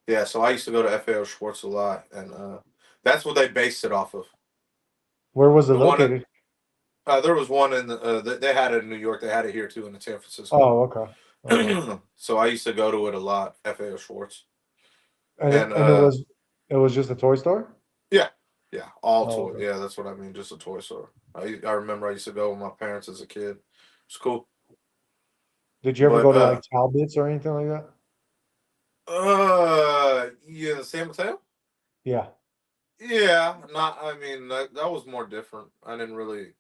Yeah, so I used to go to FAO Schwartz a lot, and that's what they based it off of. Where was it The one located? there was one in they had it in New York. They had it here too in San Francisco. Oh, okay. Okay. So I used to go to it a lot. FAO Schwartz, And and it was just a toy store? yeah, yeah, all Oh, toy. okay. Yeah, that's what I mean. Just a toy store. I remember I used to go with my parents as a kid. It's cool, Did you ever but go to like Talbot's or anything like that? yeah, San Mateo. Yeah, Yeah, not. I mean, that was more different. I didn't really.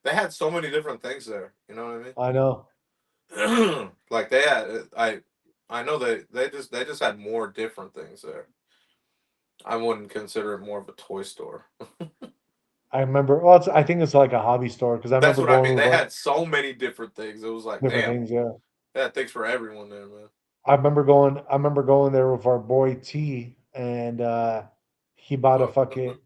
They had so many different things there. You know what I know. I mean? Like they had. I know they just had more different things there. I wouldn't consider it more of a toy store. I remember. Well, I think it's like a hobby store because I That's remember what I going mean. with They had so many different things. It was like, different damn, things. Yeah, they had things for everyone there, man. I remember going. I remember going there with our boy T, and he bought a Oh, fucking.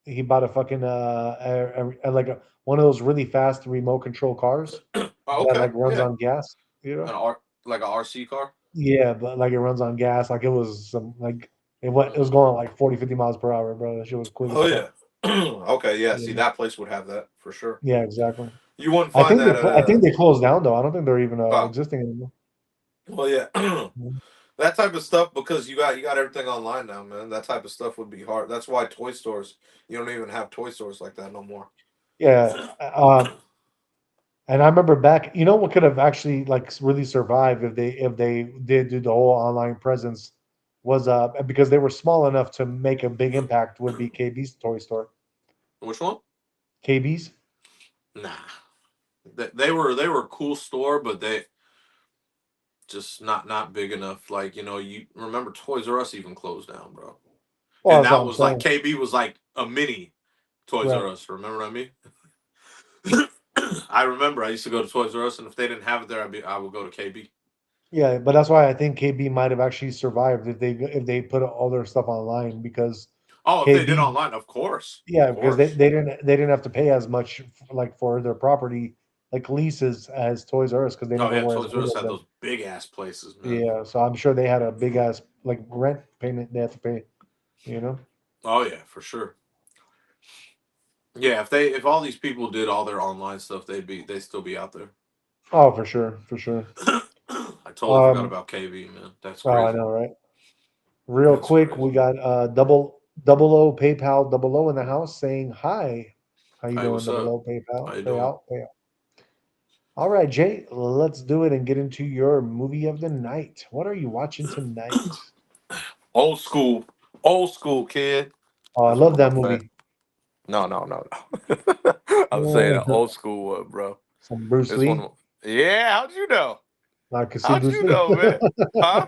He bought a fucking like one of those really fast remote control cars oh, that okay, like runs yeah, on gas. You know? like a RC car. Yeah, but like it runs on gas. Like it was some like it was Hmm. going like 40, 50 miles per hour, bro. That shit was quick as Oh fuck. yeah. Okay, yeah. See, Yeah, that place would have that for sure. yeah, exactly. You wouldn't find that at I think they closed down though. I don't think they're even oh, existing anymore. well, yeah. Mhm. That type of stuff because you got everything online now, man. That type of stuff would be hard. That's why toy stores. You don't even have toy stores like that no more. Yeah, and I remember back. You know what could have actually like really survived if they did do the whole online presence was because they were small enough to make a big impact would be KB's toy store. Which one? KB's. Nah. They were a cool store, but they just not big enough. Like, you remember Toys R Us even closed down, bro. Well, And that's what that I'm was like saying. KB was like a mini Toys Right. R Us. Remember what I mean? I remember I used to go to Toys R Us, and if they didn't have it there, I would go to KB. Yeah, but that's why I think KB might have actually survived if they put all their stuff online because Oh, if they did KB, online, of yeah, because course. they didn't have to pay as much like for their property like leases as Toys R Us because they Oh never yeah, were as Toys R big Us as had them. those big ass places, man. Yeah, so I'm sure they had a big ass like rent payment they had to pay, you know? Oh yeah, for sure. Yeah, if all these people did all their online stuff, they'd still be out there. Oh, for sure, for sure. I totally forgot Um, about KB, man. That's oh, I crazy. know, right? Real That's quick, crazy. we got double O PayPal double O in the house saying hi. How you Hey, doing, what's double up? O How PayPal? you Pay doing? out, pay out. All right, Jay, let's do it and get into your movie of the night. What are you watching tonight? Old school, old school kid. Oh, I That's one love of my that favorite. movie. No, no, no, no. I'm saying an old school one, bro. Some Bruce This Lee. one. Yeah, how'd you know? I could see How'd Bruce you Lee. know, man? Huh?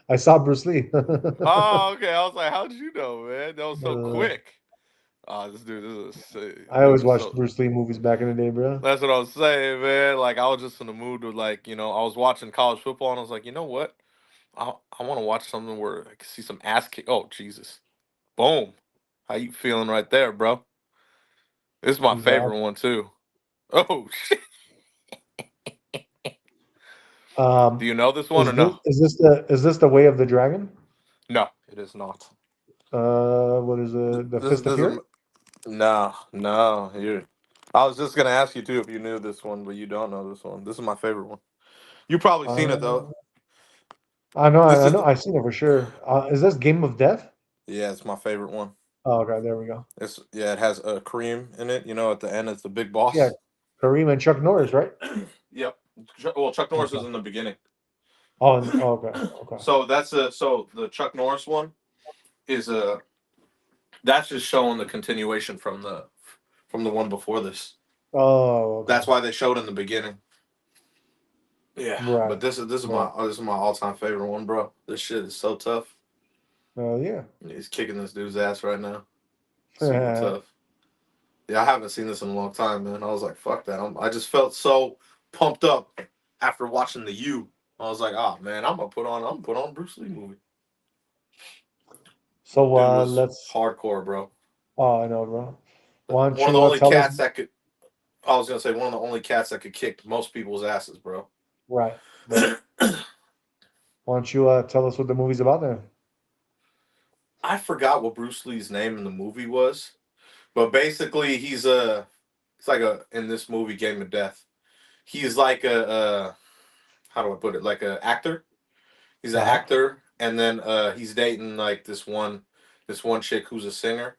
I saw Bruce Lee. Oh, okay. I was like, how'd you know, man? That was so Uh, quick. This I dude always is watched so. Bruce Lee movies back in the day, bro. That's what I was saying, man. Like I was just in the mood to like, I was watching college football and I was like, you know what? I want to watch something where I can see some ass kick. Oh Jesus! Boom! How you feeling right there, bro? This is my Exactly. favorite one too. Oh shit! Do Um, you know this one or no? is this the Way of the Dragon? No, it is not. What is the This Fist of this is Fury? no no. You. I was just gonna ask you too if you knew this one, but you don't know this one. This is my favorite one. You probably seen it though. Uh, This I is know, I've seen it for sure. Is this Game of Death? yeah, it's my favorite one. Oh, okay, there we go. It's yeah, it has a cream in it. At the end, it's the big Yeah, boss. Kareem and Chuck Norris, right? Yep. Well, Chuck Norris Okay. is in the beginning. Oh, okay, okay. So the Chuck Norris one is that's just showing the continuation from the one before this. Oh, okay. That's why they showed in the beginning. Yeah, Right, but right. this is my all time favorite one, bro. This shit is so tough. Oh, yeah. He's kicking this dude's ass right now. Super tough. Yeah, I haven't seen this in a long time, man. I was like, fuck that. I just felt so pumped up after watching the U. I was like, oh man, I'm gonna put on a Bruce Lee movie. So Dude was let's. hardcore, bro. Oh, I know, bro. Why don't One of the you only tell us? cats that could. I was gonna say one of the only cats that could kick most people's asses, bro. Right, right. Why don't you tell us what the movie's about then? I forgot what Bruce Lee's name in the movie was, but basically it's like a in this movie Game of Death. He's like a how do I put it? Like a actor. He's an Uh huh. actor, and then he's dating like this one chick who's a singer.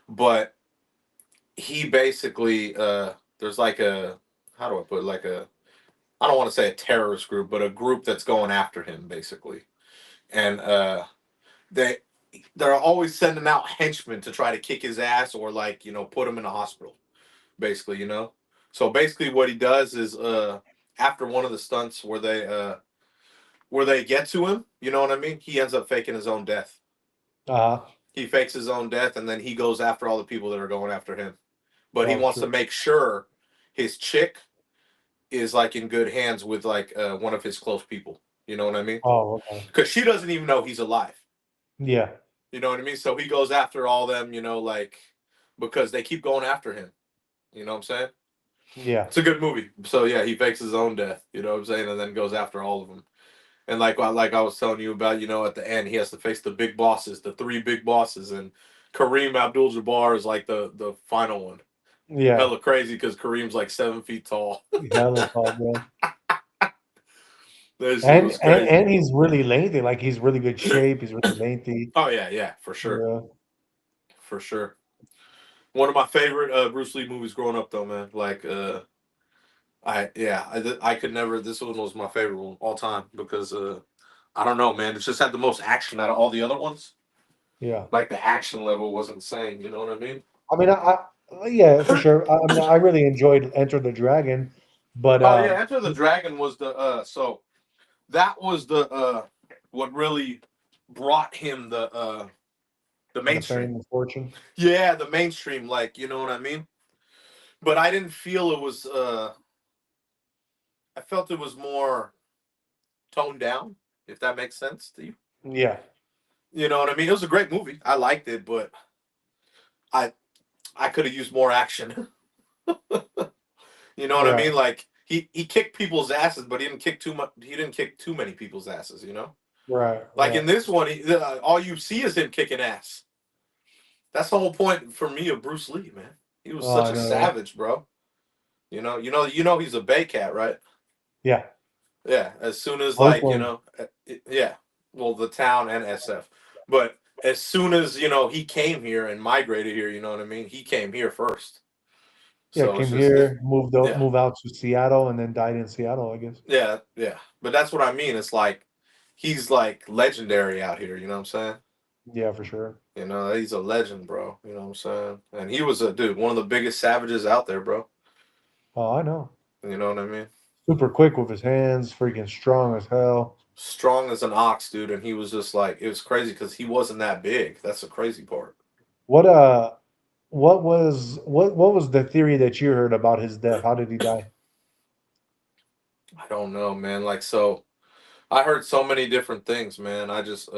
But he basically there's like a how do I put it? Like a I don't want to say a terrorist group, but a group that's going after him basically, and they they're always sending out henchmen to try to kick his ass or like put him in a hospital basically. So basically what he does is after one of the stunts where they get to him, you know what I mean, he ends up faking his own death. Uh huh. He fakes his own death and then he goes after all the people that are going after him, but he Oh, wants to shoot. make sure his chick is like in good hands with like one of his close people, you know what I mean, Oh, okay. because she doesn't even know he's alive. Yeah. You know what I mean? So he goes after all them, like because they keep going after him. You know what I'm saying? Yeah. It's a good movie. So yeah, he fakes his own death. You know what I'm saying? And then goes after all of them. And like I was telling you about, at the end he has to face the big bosses, the three big bosses, and Kareem Abdul-Jabbar is like the final one. Yeah. Hella crazy because Kareem's like 7 feet tall. Hella tall, bro. That shit was crazy. And he's really lengthy. Like he's really good shape. He's really lengthy. Oh yeah, yeah, for sure, Yeah. for sure. One of my favorite Bruce Lee movies growing up, though, man. Like I could never. This one was my favorite one all time because I don't know, man. It just had the most action out of all the other ones. Yeah. Like the action level was insane. You know what I mean? I mean, Yeah, for sure. I mean, I really enjoyed Enter the Dragon, but Oh yeah, Enter the Dragon was so that was what really brought him the the mainstream. fame and fortune. Yeah, the mainstream, like, you know what I mean? But I didn't feel it was I felt it was more toned down, if that makes sense to you. Yeah, You know what I mean? It was a great movie. I liked it, but I I could have used more action. You know what I right, mean? Like he kicked people's asses, but he didn't kick too much. He didn't kick too many people's asses. You know, right, like in right. this one, all you see is him kicking ass. That's the whole point for me of Bruce Lee, man. He was Oh, such I a know, right? savage, bro. You know he's a Bay Cat, right? Yeah, Yeah. As soon as like Oakland. yeah. Well, the town and SF, but as soon as he came here and migrated here, you know what I mean. He came here first, Yeah, so it's came just here, yeah. moved out to Seattle, and then died in Seattle, I guess. Yeah, yeah. But that's what I mean. It's like he's like legendary out here, you know what I'm saying? Yeah, for sure. He's a legend, bro. You know what I'm saying? And he was a dude, one of the biggest savages out there, bro. Oh, I know. You know what I mean? Super quick with his hands, freaking strong as hell. Strong as an ox, dude, and he was just like it was crazy because he wasn't that big. That's the crazy part. What what was the theory that you heard about his death? How did he die? I don't know, man. Like so I heard so many different things, man. I just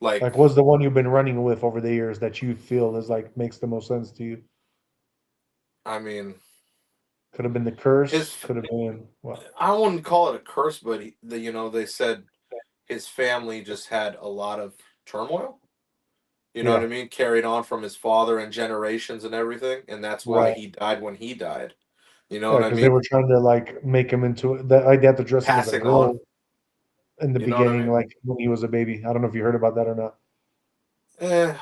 like Like, what's the one you've been running with over the years that you feel is like makes the most sense to you? I mean Could have been the his curse. Could have been what? I wouldn't call it a curse, but they said his family just had a lot of turmoil. You know what Yeah, I mean? Carried on from his father and generations and everything, and that's why right. he died when he died. You know Yeah, what I because they mean? were trying to like make him into that. Like they had to dress him as a Passing on. girl in the You know what I beginning, mean? like when he was a baby. I don't know if you heard about that or not. Eh,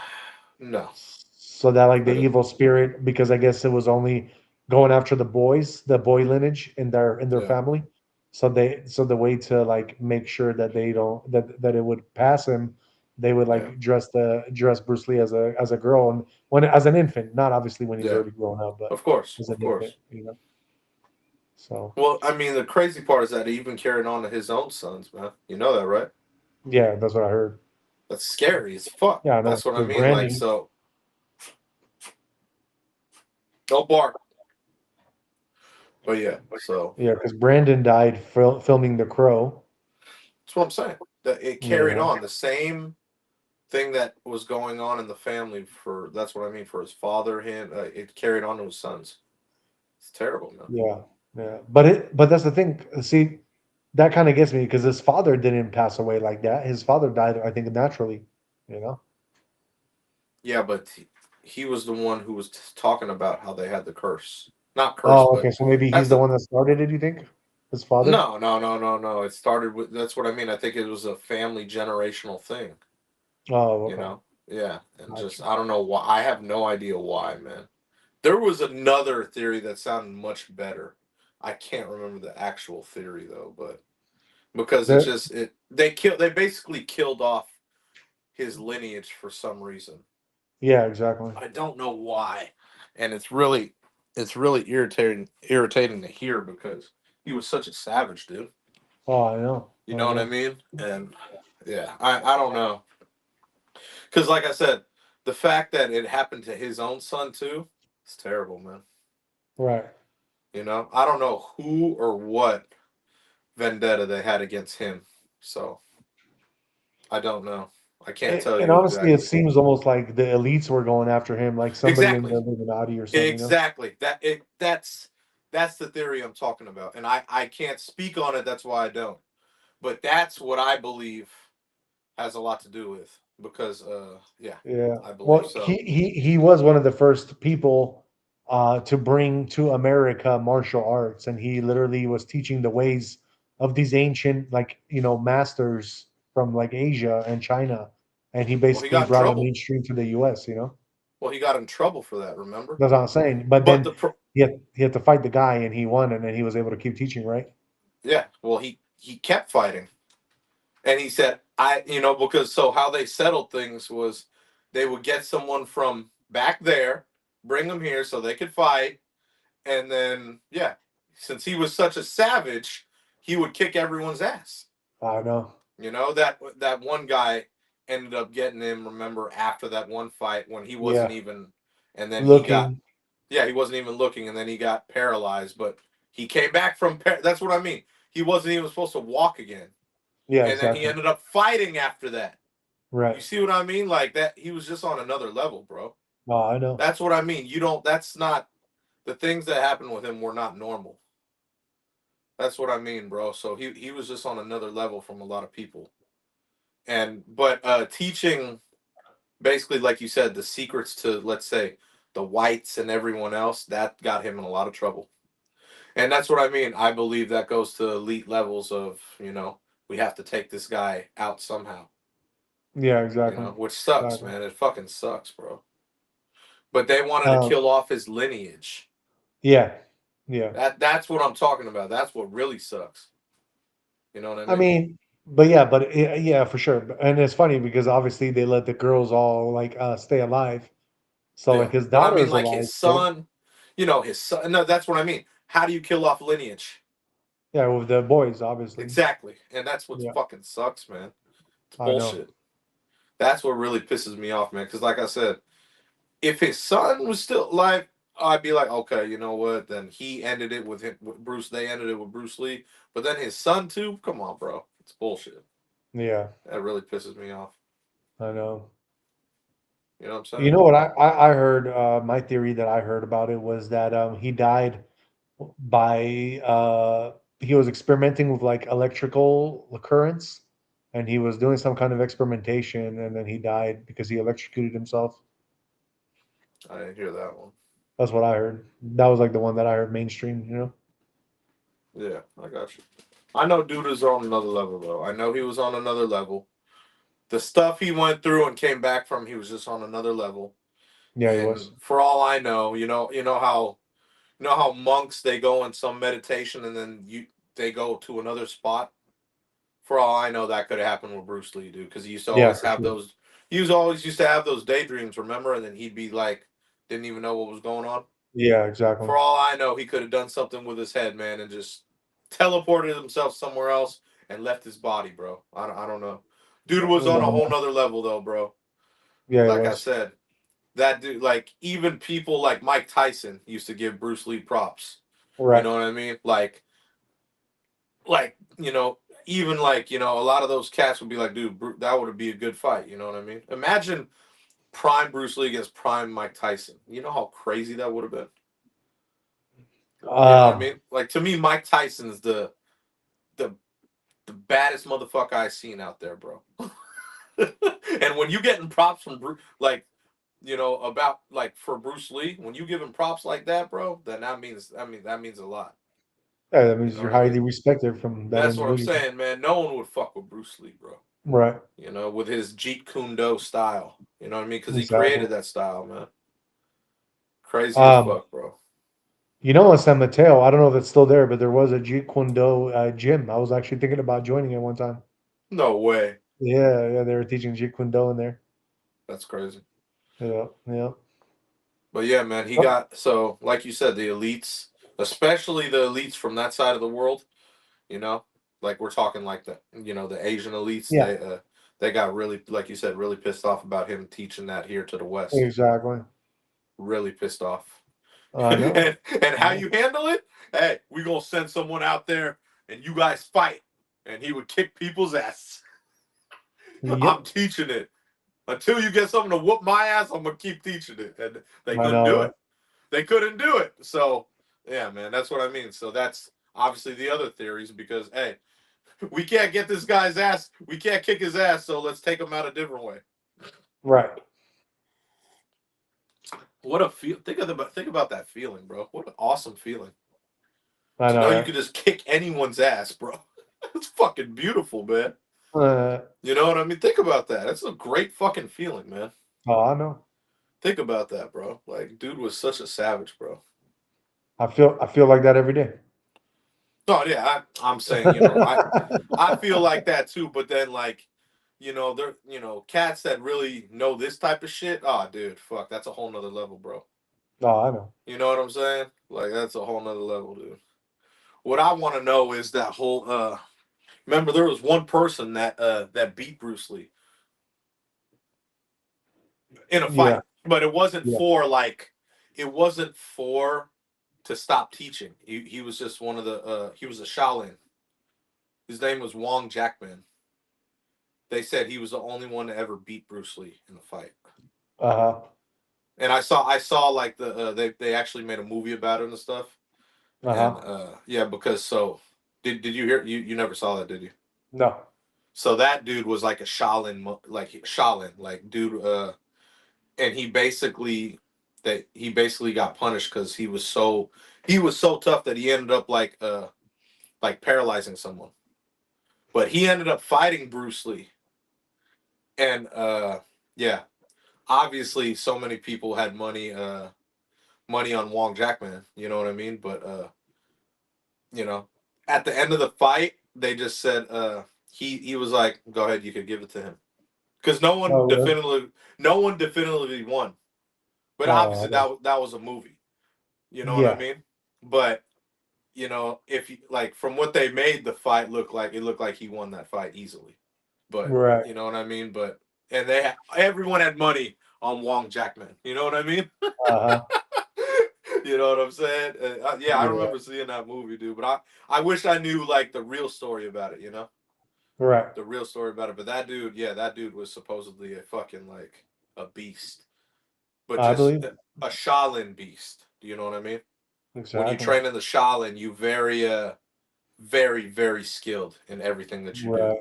no. So that like the I didn't. evil spirit, because I guess it was only going after the boys, the boy lineage in their Yeah, family. So the way to like make sure that they don't that it would pass him, they would yeah, like dress Bruce Lee as a girl and when as an infant, not obviously when he's yeah. already grown up, but Of course, as an of infant, course. you know. So Well, I mean, the crazy part is that he even carried on to his own sons, man. You know that, right? yeah, that's what I heard. That's scary as fuck. Yeah, I know. That's what I Because mean. Like, Brandon, so don't bark. But yeah, so yeah, because Brandon died filming The Crow. that's what I'm saying. That it You carried know, on the same thing that was going on in the family for that's what I mean for his father, him. It carried on to his sons. It's terrible, man. yeah, yeah. But that's the thing. See, that kind of gets me because his father didn't pass away like that. His father died, I think, naturally. You know. Yeah, but he was the one who was talking about how they had the curse. Not curse, Oh, but okay. So maybe he's that's the the one that started it. You think his father? no, no, no, no, no. It started with that's what I mean. I think it was a family generational thing. Oh, You okay. know, yeah, and just Gotcha. I don't know why. I have no idea why, man. There was another theory that sounded much better. I can't remember the actual theory though, but because it's There, just they basically killed off his lineage for some reason. yeah, exactly. I don't know why, and it's really irritating to hear because he was such a savage dude. Oh, I know. You I know what I know. mean? And yeah, I don't know because like I said, the fact that it happened to his own son too, it's terrible, man. Right. I don't know who or what vendetta they had against him, so I don't know. I can't tell And you honestly, it exactly. seems almost like the elites were going after him, like somebody in the Exactly. Illuminati or something. You know? Exactly. That's the theory I'm talking about. And I can't speak on it, that's why I don't. But that's what I believe has a lot to do with because yeah, Yeah. I believe Well, so. he was one of the first people to bring to America martial arts, and he literally was teaching the ways of these ancient, like masters from like Asia and China, and he Well, he basically got in brought it trouble. mainstream to the U.S. Well, he got in trouble for that, remember? That's what I'm saying. But But then the pro- he had to fight the guy, and he won, and then he was able to keep teaching, right? yeah, well he kept fighting. And he said, because so how they settled things was they would get someone from back there bring him here so they could fight, and then yeah, since he was such a savage, he would kick everyone's ass. I know. You know that one guy ended up getting him. Remember after that one fight when he wasn't Yeah. even, and then he got Looking. yeah he wasn't even looking, and then he got paralyzed. But he came back from that's what I mean. He wasn't even supposed to walk again, Yeah, and then he exactly. ended up fighting after that. You Right. see what I mean? Like that, he was just on another level, bro. Oh, I know. That's what I mean. You don't. That's not the things that happened with him were not normal. That's what I mean, bro. So he was just on another level from a lot of people. And but teaching basically, like you said, the secrets to, let's say, the whites and everyone else, that got him in a lot of trouble. And that's what I mean. I believe that goes to elite levels of, we have to take this guy out somehow. Yeah, exactly. Which sucks, Exactly. man. It fucking sucks, bro. But they wanted to Um, kill off his lineage. yeah. Yeah. That's what I'm talking about. That's what really sucks. You know what I I mean? mean, but yeah, yeah, for sure. And it's funny because obviously they let the girls all like stay alive. So like Yeah. his But I daughter mean, is like alive his still. son, his son. No, that's what I mean. How do you kill off lineage? Yeah, with the boys, obviously. Exactly. And that's what Yeah, fucking sucks, man. It's I know. bullshit. That's what really pisses me off, man. Because, like I said, if his son was still alive, I'd be like, okay, you know what? Then he ended it with him, with Bruce. They ended it with Bruce Lee. But then his son, too? Come on, bro. It's bullshit. Yeah, That really pisses me off. I know. You know what I'm You saying? know what I heard? My theory that I heard about it was that he died by he was experimenting with like electrical currents, and he was doing some kind of experimentation, and then he died because he electrocuted himself. I didn't hear that one. That's what I heard. That was like the one that I heard mainstream. You know? Yeah, I got you. I know dude is on another level, though. I know he was on another level. The stuff he went through and came back from, he was just on another level. Yeah, he And was. for all I know, you know how monks, they go in some meditation and then they go to another spot. For all I know, that could have happened with Bruce Lee, dude, because he used to Yeah, always for have sure. those. He was always used to have those daydreams, remember? And then he'd be like, didn't even know what was going on. Yeah, exactly. For all I know, he could have done something with his head, man, and just teleported himself somewhere else and left his body, bro. I don't know. Dude was on a whole No, nother level, though, bro. yeah, he Like I was. said, that dude, like even people like Mike Tyson used to give Bruce Lee props. You Right. know what I mean? Like even like a lot of those cats would be like, dude, that would be a good fight. You know what I mean? Imagine prime Bruce Lee against prime Mike Tyson. You know how crazy that would have been. You know what I Um, mean? Like to me, Mike Tyson's the the baddest motherfucker I've seen out there, bro. And when you getting props from like about like for Bruce Lee, when you give him props like that, bro, then that means a lot. yeah, that You means know you're what I highly mean? respected from that That's what I'm individual. saying, man. No one would fuck with Bruce Lee, bro. Right. With his Jeet Kune Do style. You know what I mean? Because he Exactly. created that style, man. Crazy as Um, fuck, bro. you know, in San Mateo, I don't know if it's still there, but there was a Jeet Kune Do gym. I was actually thinking about joining it one time. No way. Yeah, yeah, they were teaching Jeet Kune Do in there. That's crazy. Yeah, yeah. But yeah, man, he Oh, got so like you said, the elites, especially the elites from that side of the world. You know, like we're talking like the Asian elites. yeah, They got really, like you said, really pissed off about him teaching that here to the West. exactly. Really pissed off. I know. And I how know. you handle it? Hey, we gonna send someone out there and you guys fight. And he would kick people's ass. I'm Yep. teaching it. Until you get something to whoop my ass, I'm gonna keep teaching it. And they I couldn't know, do right? it. They couldn't do it. So yeah, man, that's what I mean. So that's obviously the other theories because hey, we can't get this guy's ass. We can't kick his ass. So let's take him out a different way. Right. What a feel! Think about that feeling, bro. What an awesome feeling I to know, know you right? could just kick anyone's ass, bro. It's fucking beautiful, man. Uh, You know what I mean? Think about that. That's a great fucking feeling, man. oh, I know. Think about that, bro. Like, dude was such a savage, bro. I feel like that every day. Oh yeah, I'm saying, I feel like that too. But then, like, there, cats that really know this type of shit. Oh, dude, fuck, that's a whole nother level, bro. Oh, I know. You know what I'm saying? Like that's a whole nother level, dude. What I want to know is that whole. Remember, there was one person that beat Bruce Lee in a Yeah, fight, but it wasn't yeah. for like, it wasn't for to stop teaching. He was just one of the. He was a Shaolin. His name was Wong Jackman. They said he was the only one to ever beat Bruce Lee in a fight. Uh-huh. And I saw like they actually made a movie about it and stuff. And Uh-huh. yeah, because so did you hear you never saw that, did you? No. So that dude was like a Shaolin like dude and he basically got punished cuz he was so tough that he ended up like paralyzing someone. But he ended up fighting Bruce Lee. And yeah, obviously so many people had money on Wong Jackman, you know what I mean? But you know, at the end of the fight, they just said he was like, "Go ahead, you could give it to him," because Oh, really? no one definitively won. But Oh, obviously okay. that was a movie, you know what I Yeah. mean? But if you like from what they made the fight look like he won that fight easily. But Right. you know what I mean? But and everyone had money on Wong Jackman. You know what I mean? Uh-huh. You know what I'm saying? Yeah, I Yeah. remember seeing that movie, dude. But I wish I knew like the real story about it. Right. The real story about it. But that dude, yeah, that dude was supposedly a fucking like a beast, but I just believe. a Shaolin beast. Do you know what I mean? When you Exactly. train in the Shaolin, you very, very skilled in everything that you do. Right.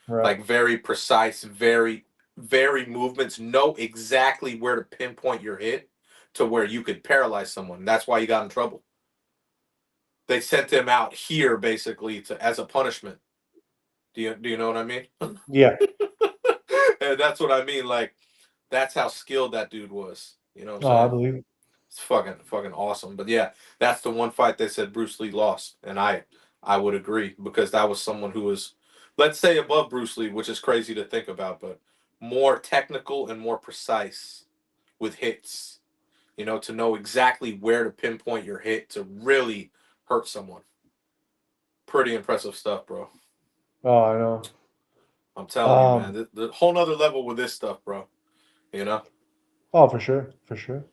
Right. Like very precise, very movements. Know exactly where to pinpoint your hit to where you could paralyze someone. That's why he got in trouble. They sent him out here basically to as a punishment. Do you know what I mean? Yeah. And that's what I mean. Like that's how skilled that dude was. You know what I'm Oh, I saying? believe it. It's fucking awesome. But yeah, that's the one fight they said Bruce Lee lost, and I would agree because that was someone who was, let's say, above Bruce Lee, which is crazy to think about, but more technical and more precise with hits. To know exactly where to pinpoint your hit to really hurt someone. Pretty impressive stuff, bro. Oh, I know. I'm telling you, man. Um, The whole nother level with this stuff, bro. You know? oh, for sure. For sure.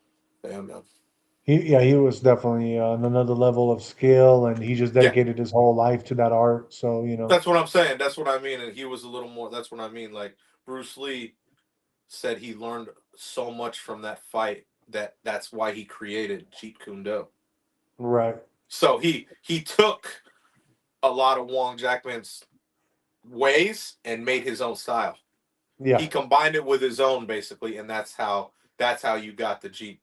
Yeah, man. He was definitely on another level of skill, and he just Yeah, dedicated his whole life to that art. So, that's what I'm saying. That's what I mean. And he was a little more. That's what I mean. Like Bruce Lee said, he learned so much from that fight that's why he created Jeet Kune Do. right. So he took a lot of Wong Jackman's ways and made his own style. He Yeah. combined it with his own basically, and that's how you got the Jeet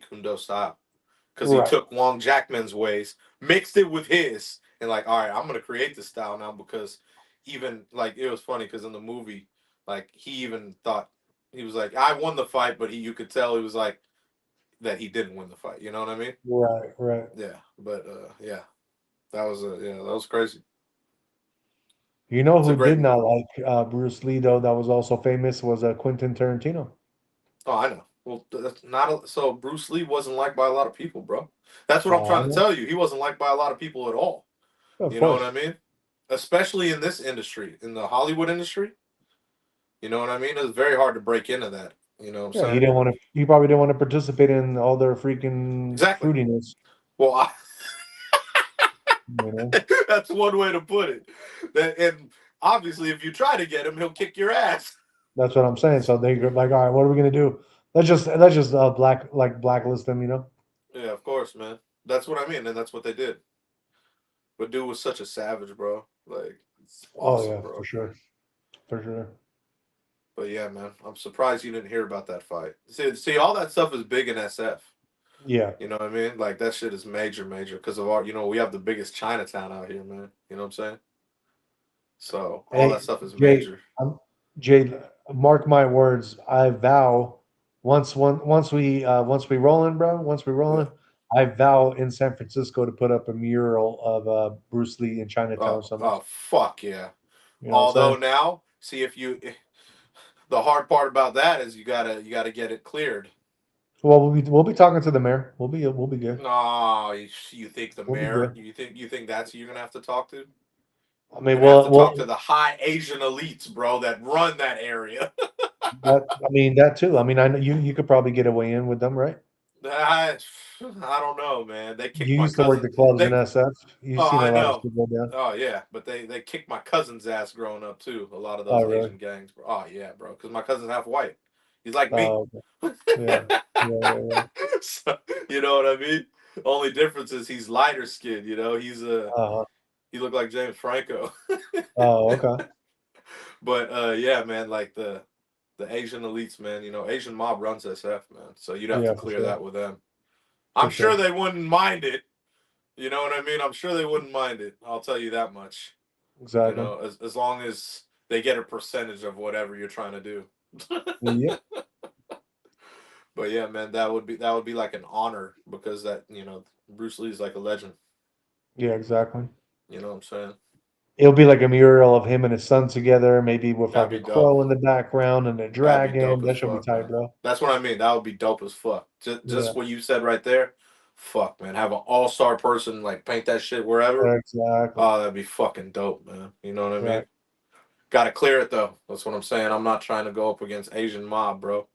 Kune Do style. Because he Right. took Wong Jackman's ways, mixed it with his, and like, all right, I'm gonna create this style now because even like it was funny because in the movie, like he even thought he was like, I won the fight, but you could tell he was like that he didn't win the fight. You know what I mean? Right. Right. Yeah, but yeah, that was crazy. You know It's a who great did not movie. like Bruce Lee though? That was also famous was Quentin Tarantino. Oh, I know. Well, that's not so. Bruce Lee wasn't liked by a lot of people, bro. That's what I'm Oh, I trying to know. tell you. He wasn't liked by a lot of people at all. Of You know what I course. mean? Especially in this industry, in the Hollywood industry. You know what I mean? It's very hard to break into that. You know what I'm Yeah, he saying? didn't want to. He probably didn't want to participate in all their freaking Exactly. fruitiness. Well, You know. that's one way to put it. And obviously, if you try to get him, he'll kick your ass. That's what I'm saying. So they go like, all right, what are we gonna do? Let's just blacklist them. You know. Yeah, of course, man. That's what I mean, and that's what they did. But dude was such a savage, bro. Like, it's Oh awesome, yeah, for bro. sure, for sure. But yeah, man, I'm surprised you didn't hear about that fight. See, all that stuff is big in SF. Yeah. You know what I mean? Like that shit is major, major because of our. We have the biggest Chinatown out here, man. You know what I'm saying? So all that Hey, stuff is Jay, major. Jay, mark my words. I vow, once we rolling, bro. Once we Yeah. rolling, I vow in San Francisco to put up a mural of Bruce Lee in Chinatown summers. Oh, fuck yeah. You know what I'm Although saying? now, see if you, the hard part about that is you gotta get it cleared. Well, we'll be talking to the mayor. We'll be good. No, you think the We'll be mayor? good. You think that's who you're gonna have to talk to? I You're mean, gonna have to well, talk to the high Asian elites, bro, that run that area. that too. I mean, I know you could probably get away in with them, right? I, I don't know, man. They kicked You my used to work cousin. the clubs in They SF. You've Oh, seen a I lot of know. stuff go down. Oh yeah, but they kicked my cousin's ass growing up too. A lot of Oh, those really? Asian gangs, bro. Oh yeah, bro. Because my cousin's half white. He's like me. Oh, okay. Yeah. Yeah. So, you know what I mean? Only difference is he's lighter skinned. Uh-huh. He looked like James Franco. Oh, okay. But yeah, man, like the Asian elites, man. Asian mob runs SF, man. So you'd have to Yeah, for clear sure. that with them. For I'm sure sure. they wouldn't mind it. You know what I mean? I'm sure they wouldn't mind it. I'll tell you that much. Exactly. As long as they get a percentage of whatever you're trying to do. Yep. But yeah, man, that would be like an honor because Bruce Lee's like a legend. Yeah, exactly. You know what I'm saying? It'll be like a mural of him and his son together, maybe with That'd like a be dope. crow in the background and a That'd be dragon. dope as That should be fuck, tight, man. bro. That's what I mean. That would be dope as fuck. Just Yeah, what you said right there. Fuck, man. Have an all-star person like paint that shit wherever. exactly. Oh, that'd be fucking dope, man. You know what I mean? Right. Got to clear it though. That's what I'm saying. I'm not trying to go up against Asian mob, bro.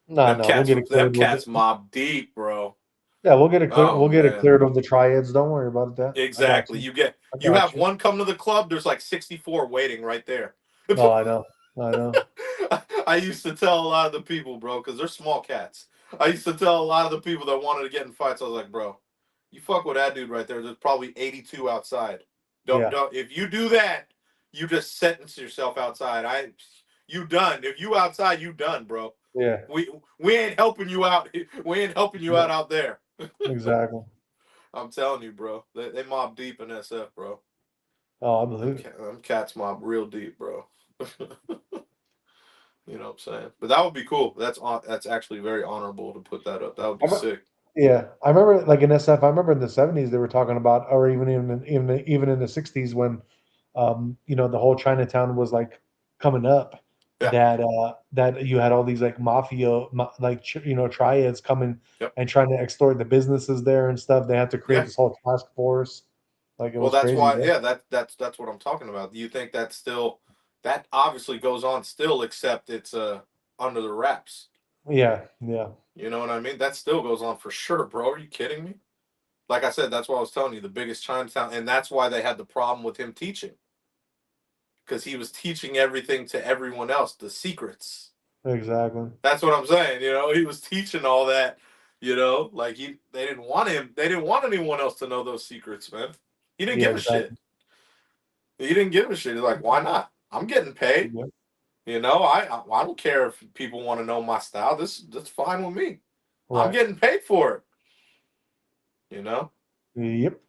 No, Them no, we'll cats, get it them cleared with cats mob deep, bro. yeah, we'll get it clear. Oh We'll get it man, cleared of the triads. Don't worry about that. I got exactly. you. I You got have you. one come to the club. There's like 64 waiting right there. Oh, I know. I know. I used to tell a lot of the people, bro, because they're small cats. I used to tell a lot of the people that wanted to get in fights. I was like, bro, you fuck with that dude right there. There's probably 82 outside. Don't Yeah. don't. If you do that, you just sentence yourself outside. You done. If you outside, you done, bro. Yeah. We ain't helping you out. We ain't helping you Yeah. out there. Exactly. I'm telling you, bro. They mob deep in SF, bro. Oh, I Them, believe it. them cats mob real deep, bro. You know what I'm saying? But that would be cool. That's actually very honorable to put that up. That would be I re- sick. yeah, I remember like in SF. I remember in the '70s they were talking about, or even in the '60s when, the whole Chinatown was like coming up. Yeah. That you had all these like triads coming Yep. and trying to extort the businesses there and stuff. They had to create Yeah. this whole task force. Like it Well, was that's crazy, why. bro. Yeah. That's what I'm talking about. Do you think that's still that obviously goes on still, except it's under the wraps. Yeah, yeah, You know what I mean? That still goes on for sure, bro. Are you kidding me? Like I said, that's why I was telling you the biggest Chinatown, and that's why they had the problem with him teaching because he was teaching everything to everyone else, the secrets. exactly. That's what I'm saying. He was teaching all that. Like they didn't want him. They didn't want anyone else to know those secrets, man. He didn't Yeah, give a shit. exactly. He didn't give a shit. He's like, why not? I'm getting paid. Yeah, I don't care if people want to know my style. That's fine with me. I'm right. getting paid for it. You know. Yep.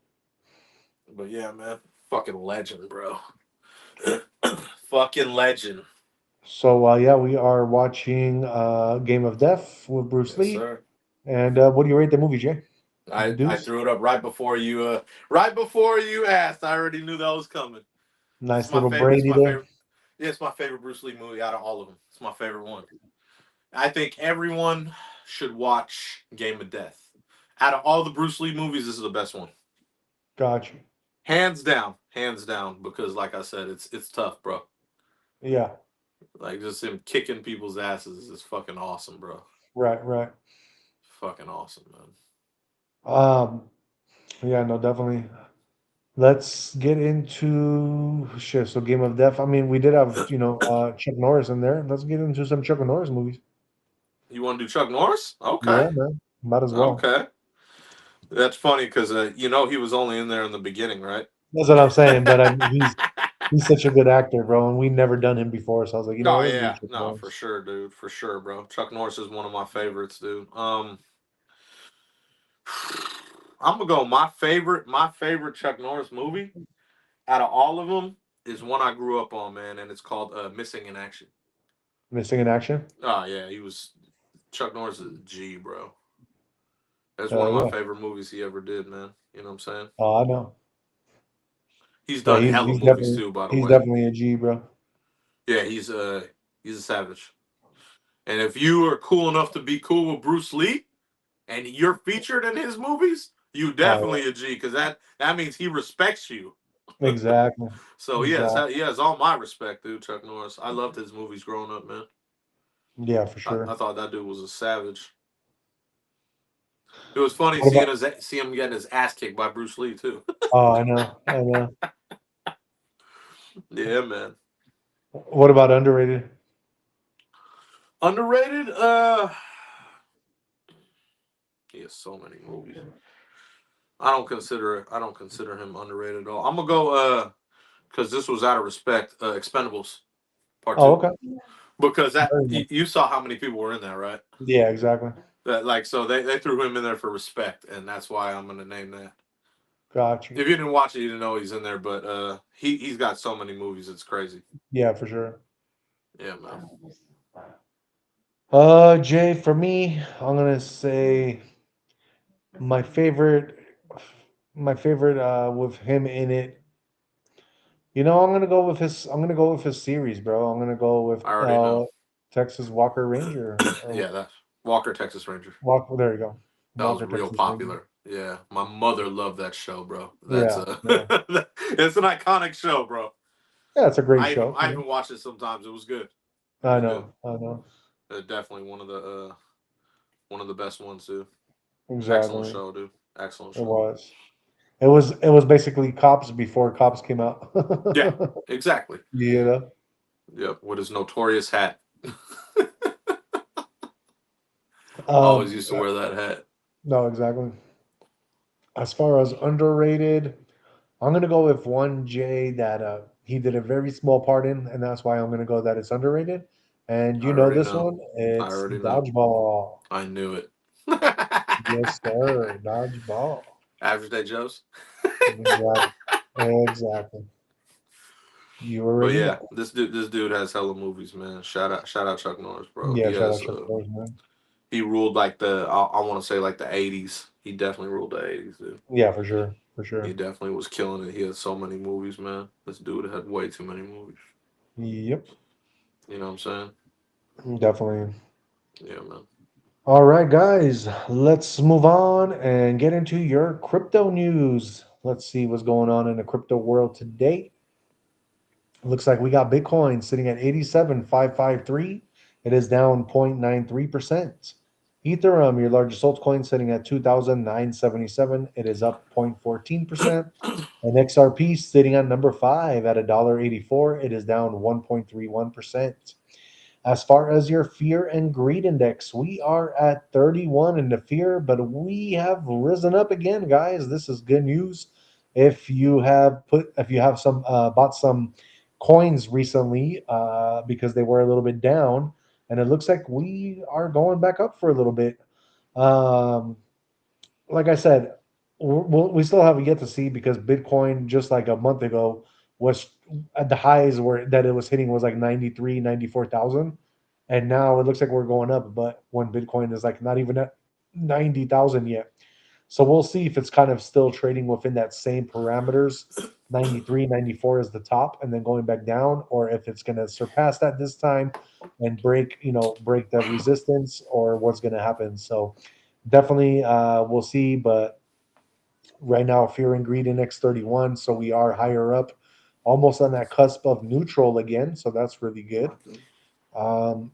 But yeah, man, fucking legend, bro. Fucking legend. So yeah, we are watching Game of Death with Bruce Yes, Lee. sir. And what do you rate the movie, Jay? I Deuce. threw it up right before you asked. I already knew that was coming. It's Nice my little favorite. It's Brady my there. favorite. Yeah, it's my favorite Bruce Lee movie out of all of them. It's my favorite one. I think everyone should watch Game of Death. Out of all the Bruce Lee movies, this is the best one, Got you. hands down. Because, like I said, it's tough, bro. Yeah. Like just him kicking people's asses is fucking awesome, bro. Right. Right. Fucking awesome, man. Um. Yeah. No. Definitely. Let's get into shit. So Game of Death. I mean, we did have Chuck Norris in there. Let's get into some Chuck Norris movies. You want to do Chuck Norris? Okay, Yeah, man. Might as well. okay. That's funny because he was only in there in the beginning, right? That's what I'm saying. But he's such a good actor, bro, and we never done him before. So I was like, Oh let's do yeah, Chuck no, for Norris. sure, dude, for sure, bro. Chuck Norris is one of my favorites, dude. I'm gonna go. My favorite Chuck Norris movie out of all of them is one I grew up on, man, and it's called Missing in Action. Missing in action. Oh yeah, he was Chuck Norris is a G, bro. That's one Hell of my yeah. favorite movies he ever did, man. You know what I'm saying? Oh, I know. He's Yeah, done hella movies too, by the he's way. definitely a G, bro. Yeah, he's a savage. And if you are cool enough to be cool with Bruce Lee, and you're featured in his movies, you Oh, definitely a G, because that means he respects you. yeah. Exactly. So Exactly. he has all my respect, dude. Chuck Norris. I loved his movies growing up, man. Yeah, for I sure. thought that dude was a savage. It was funny What about? see him getting his ass kicked by Bruce Lee too. Oh, I know. I know. Yeah, man. What about underrated? Underrated. He has so many movies. I don't consider him underrated at all. I'm gonna go because this was out of respect. Expendables Part Oh, Two, okay. because that Very nice. you saw how many people were in there, right? Yeah, exactly. That like so they threw him in there for respect, and that's why I'm gonna name that. Got you. If you didn't watch it, you didn't know he's in there, but he's got so many movies, it's crazy. Yeah, for sure. Yeah, man. Jay, for me, I'm gonna say my favorite, my favorite, with him in it. I'm gonna go with his series, bro. I'm gonna go with I already know. Texas Walker Ranger or Yeah, that's Walker Texas Ranger. Walker. There you go, That was Walker real Texas Ranger. popular. Yeah, my mother loved that show, bro. That's Yeah, a yeah, it's an iconic show, bro. yeah. It's a great show. I even watch it sometimes. It was good. It I was good. know, I know, Definitely one of the best ones too. Excellent exactly. show, dude. Excellent It show. was. It was basically Cops before Cops came out. Yeah, exactly. you know. Yep, with his notorious hat. Always Um, used to wear that hat. no, exactly. As far as underrated, I'm gonna go with one J that he did a very small part in, and that's why I'm gonna go that it's underrated. And I you know already this know. one, I it's already know. dodgeball. I knew it. Yes, sir, dodgeball. Average Day Joes. Exactly. Exactly. You But already yeah, know. this dude has hella movies, man. Shout out Chuck Norris, bro. Yeah, shout out Chuck Norris, man. He ruled like I want to say like the '80s. He definitely ruled the '80s, dude. Yeah, for sure, for He sure. definitely was killing it. He had so many movies, man. This dude had way too many movies. Yep, You know what I'm saying? definitely. Yeah, man. All right, guys, let's move on and get into your crypto news. Let's see what's going on in the crypto world today. Looks like we got Bitcoin sitting at 87,553. It is down 0.93%. Ethereum, your largest altcoin, sitting at 2,977. It is up 0.14%. And XRP sitting at number 5 at $1.84. It is down 1.31%. As far as your fear and greed index, we are at 31 in the fear, but we have risen up again, guys. This is good news. If you have some bought some coins recently because they were a little bit down, and it looks like we are going back up for a little bit. Um, like I said, we still haven't yet to see because Bitcoin just like a month ago was at the highs where that it was hitting was like 93, 94,000, and now it looks like we're going up, but when Bitcoin is like not even at 90,000 yet. So we'll see if it's kind of still trading within that same parameters. 93, 94 is the top and then going back down, or if it's going to surpass that this time and break the resistance, or what's going to happen. So definitely we'll see, but right now fear and greed index 31, so we are higher up, almost on that cusp of neutral again, so that's really good.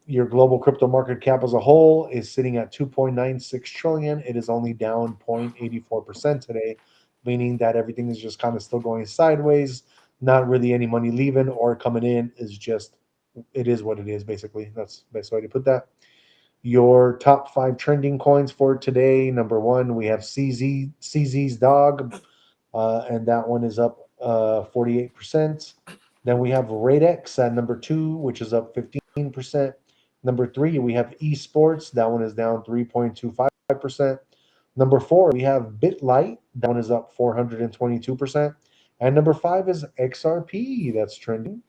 Your global crypto market cap as a whole is sitting at 2.96 trillion. It is only down 0.84% today, meaning that everything is just kind of still going sideways. Not really any money leaving or coming in. Is just it is what it is. Basically, that's the best way to put that. Your top 5 trending coins for today. Number one, we have CZ's dog, and that one is up 48%. Then we have Radex at number 2, which is up 15%. Number 3, we have Esports. That one is down 3.25%. Number 4, we have BitLight. That one is up 422%. And number 5 is XRP. That's trending.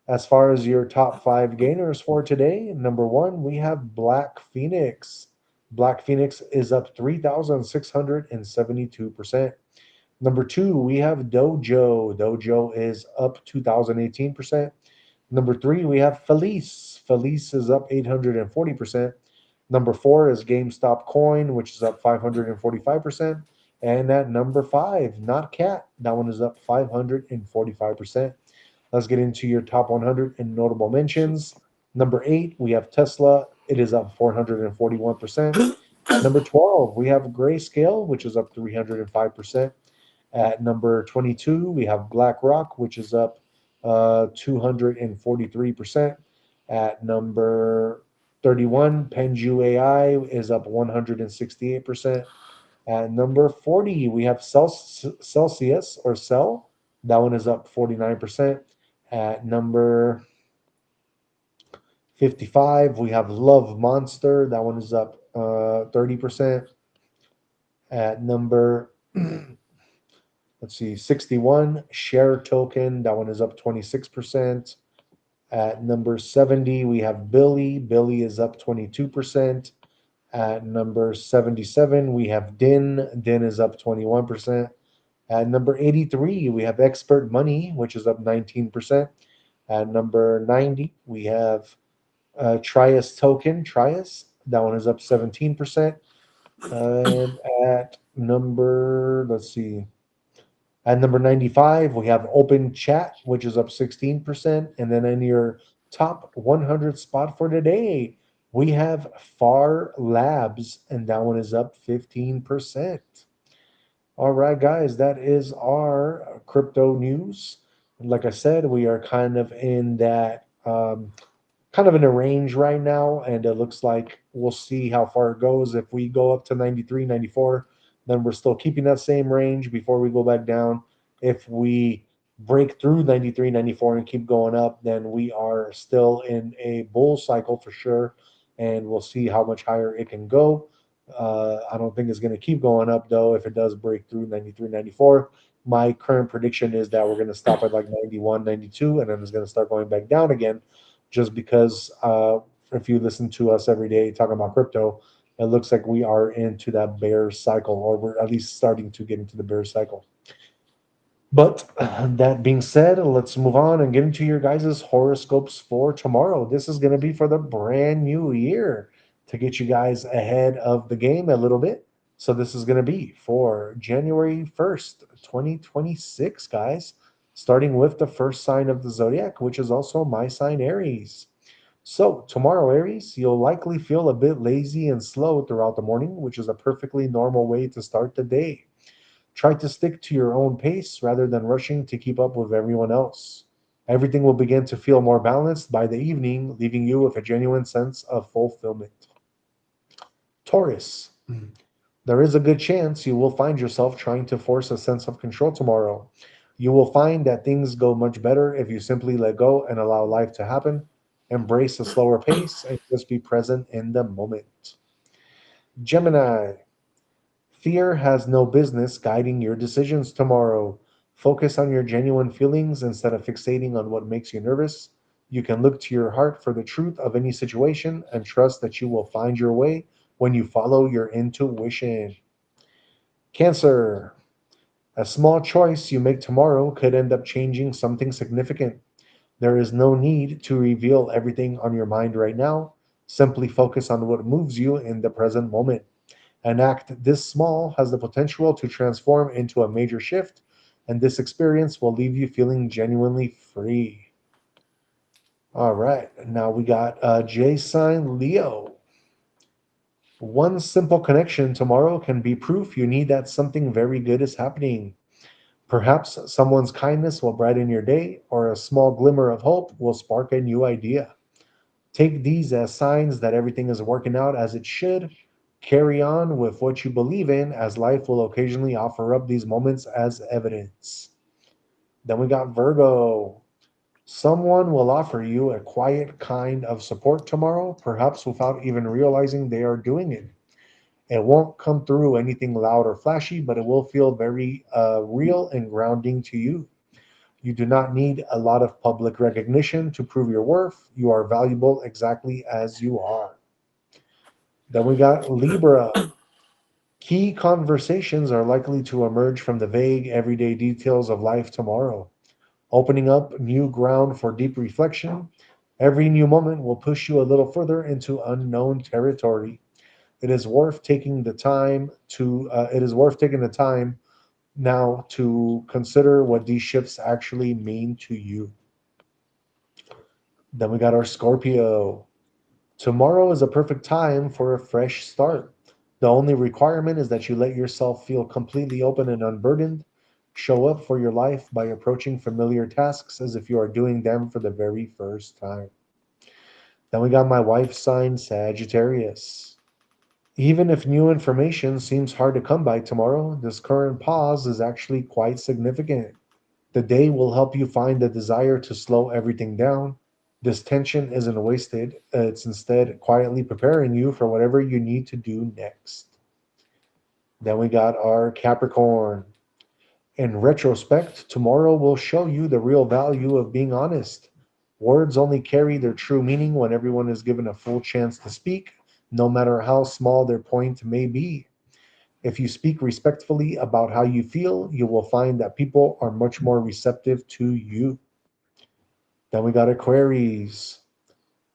As far as your top 5 gainers for today, number 1, we have Black Phoenix. Black Phoenix is up 3,672%. Number 2, we have Dojo. Dojo is up 2,018%. Number 3, we have Felice. Felice is up 840%. Number four is GameStop Coin, which is up 545%. And at number five, not Cat, that one is up 545%. Let's get into your top 100 and notable mentions. Number eight, we have Tesla. It is up 441%. At number 12, we have Grayscale, which is up 305%. At number 22, we have BlackRock, which is up 243%. At number 31, Penju AI is up 168%. At number 40, we have Celsius or Cell. That one is up 49%. At number 55, we have Love Monster. That one is up 30%. At number, let's see, 61, Share Token. That one is up 26%. At number 70, we have Billy. Billy is up 22%. At number 77, we have Din. Din is up 21%. At number 83, we have Expert Money, which is up 19%. At number 90, we have Trias Token. Trias, that one is up 17%. And let's see, at number 95, we have Open Chat, which is up 16%. And then in your top 100 spot for today, we have Far Labs, and that one is up 15%. All right, guys, that is our crypto news. Like I said, we are kind of in a range right now, and it looks like we'll see how far it goes. If we go up to 93, 94, then we're still keeping that same range before we go back down. If we break through 93, 94, and keep going up, then we are still in a bull cycle for sure, and we'll see how much higher it can go. I don't think it's going to keep going up though if it does break through 93, 94. My current prediction is that we're going to stop at like 91, 92, and then it's going to start going back down again just because if you listen to us every day talking about crypto, it looks like we are into that bear cycle, or we're at least starting to get into the bear cycle. But that being said, let's move on and get into your guys' horoscopes for tomorrow. This is going to be for the brand new year to get you guys ahead of the game a little bit. So this is going to be for January 1st, 2026, guys, starting with the first sign of the zodiac, which is also my sign, Aries. So, tomorrow, Aries, you'll likely feel a bit lazy and slow throughout the morning, which is a perfectly normal way to start the day. Try to stick to your own pace rather than rushing to keep up with everyone else. Everything will begin to feel more balanced by the evening, leaving you with a genuine sense of fulfillment. Taurus, there is a good chance you will find yourself trying to force a sense of control tomorrow. You will find that things go much better if you simply let go and allow life to happen. Embrace a slower pace and just be present in the moment. Gemini, fear has no business guiding your decisions tomorrow. Focus on your genuine feelings instead of fixating on what makes you nervous. You can look to your heart for the truth of any situation and trust that you will find your way when you follow your intuition. Cancer, a small choice you make tomorrow could end up changing something significant. There is no need to reveal everything on your mind right now. Simply focus on what moves you in the present moment. An act this small has the potential to transform into a major shift, and this experience will leave you feeling genuinely free. All right, now we got J sign Leo. One simple connection tomorrow can be proof you need that something very good is happening. Perhaps someone's kindness will brighten your day, or a small glimmer of hope will spark a new idea. Take these as signs that everything is working out as it should. Carry on with what you believe in, as life will occasionally offer up these moments as evidence. Then we got Virgo. Someone will offer you a quiet kind of support tomorrow, perhaps without even realizing they are doing it. It won't come through anything loud or flashy, but it will feel very real and grounding to you. You do not need a lot of public recognition to prove your worth. You are valuable exactly as you are. Then we got Libra. Key conversations are likely to emerge from the vague, everyday details of life tomorrow, opening up new ground for deep reflection. Every new moment will push you a little further into unknown territory. It is worth taking the time now to consider what these shifts actually mean to you. Then we got our Scorpio. Tomorrow is a perfect time for a fresh start. The only requirement is that you let yourself feel completely open and unburdened. Show up for your life by approaching familiar tasks as if you are doing them for the very first time. Then we got my wife's sign, Sagittarius. Even if new information seems hard to come by tomorrow, this current pause is actually quite significant. The day will help you find the desire to slow everything down. This tension isn't wasted, it's instead quietly preparing you for whatever you need to do next. Then we got our Capricorn. In retrospect, tomorrow will show you the real value of being honest. Words only carry their true meaning when everyone is given a full chance to speak, no matter how small their point may be. If you speak respectfully about how you feel, you will find that people are much more receptive to you. Then we got Aquarius.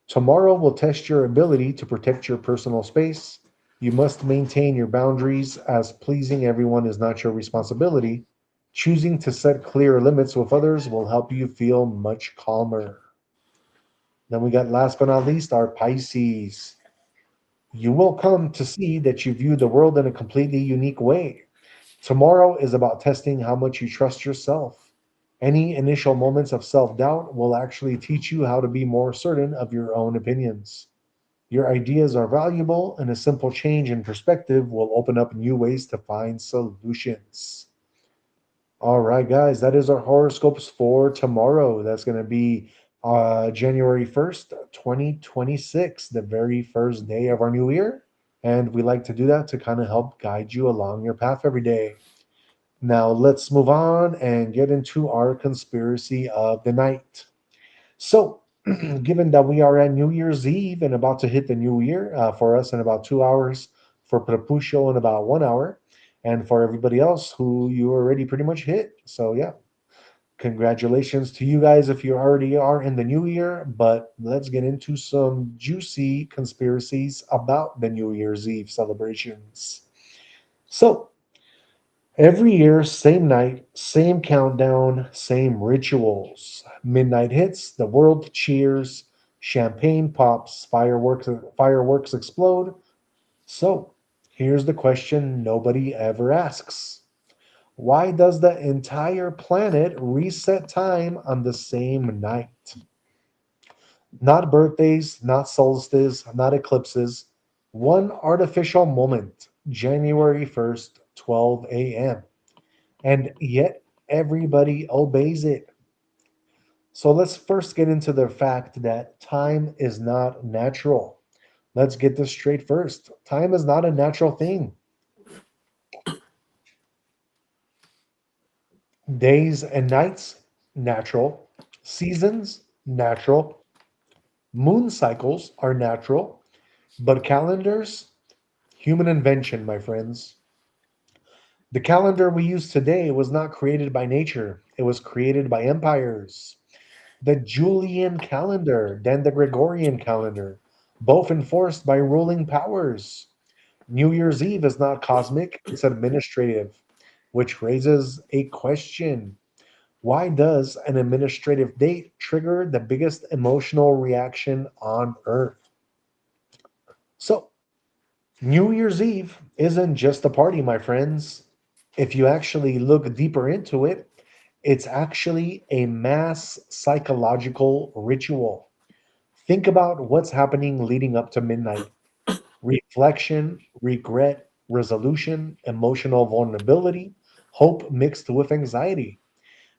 Tomorrow will test your ability to protect your personal space. You must maintain your boundaries as pleasing everyone is not your responsibility. Choosing to set clear limits with others will help you feel much calmer. Then we got last but not least our Pisces. You will come to see that you view the world in a completely unique way. Tomorrow is about testing how much you trust yourself. Any initial moments of self doubt will actually teach you how to be more certain of your own opinions. Your ideas are valuable, and a simple change in perspective will open up new ways to find solutions. All right, guys, that is our horoscopes for tomorrow. That's going to be January 1st, 2026, the very first day of our new year. And we like to do that to kind of help guide you along your path every day. Now, let's move on and get into our conspiracy of the night. So, given that we are at New Year's Eve and about to hit the new year for us in about 2 hours, for Prapusho in about 1 hour, and for everybody else who you already pretty much hit. So, yeah, congratulations to you guys if you already are in the new year. But let's get into some juicy conspiracies about the New Year's Eve celebrations. So, every year, same night, same countdown, same rituals. Midnight hits, the world cheers, champagne pops, fireworks explode. So, here's the question nobody ever asks. Why does the entire planet reset time on the same night? Not birthdays, not solstices, not eclipses. One artificial moment, January 1st, 12 a.m. And yet everybody obeys it. So let's first get into the fact that time is not natural. Let's get this straight first. Time is not a natural thing. Days and nights, natural. Seasons, natural. Moon cycles are natural. But calendars, human invention, my friends. The calendar we use today was not created by nature, it was created by empires. The Julian calendar, then the Gregorian calendar, both enforced by ruling powers. New Year's Eve is not cosmic, it's administrative, which raises a question. Why does an administrative date trigger the biggest emotional reaction on Earth? So, New Year's Eve isn't just a party, my friends. If you actually look deeper into it, it's actually a mass psychological ritual. Think about what's happening leading up to midnight: reflection, regret, resolution, emotional vulnerability, hope mixed with anxiety.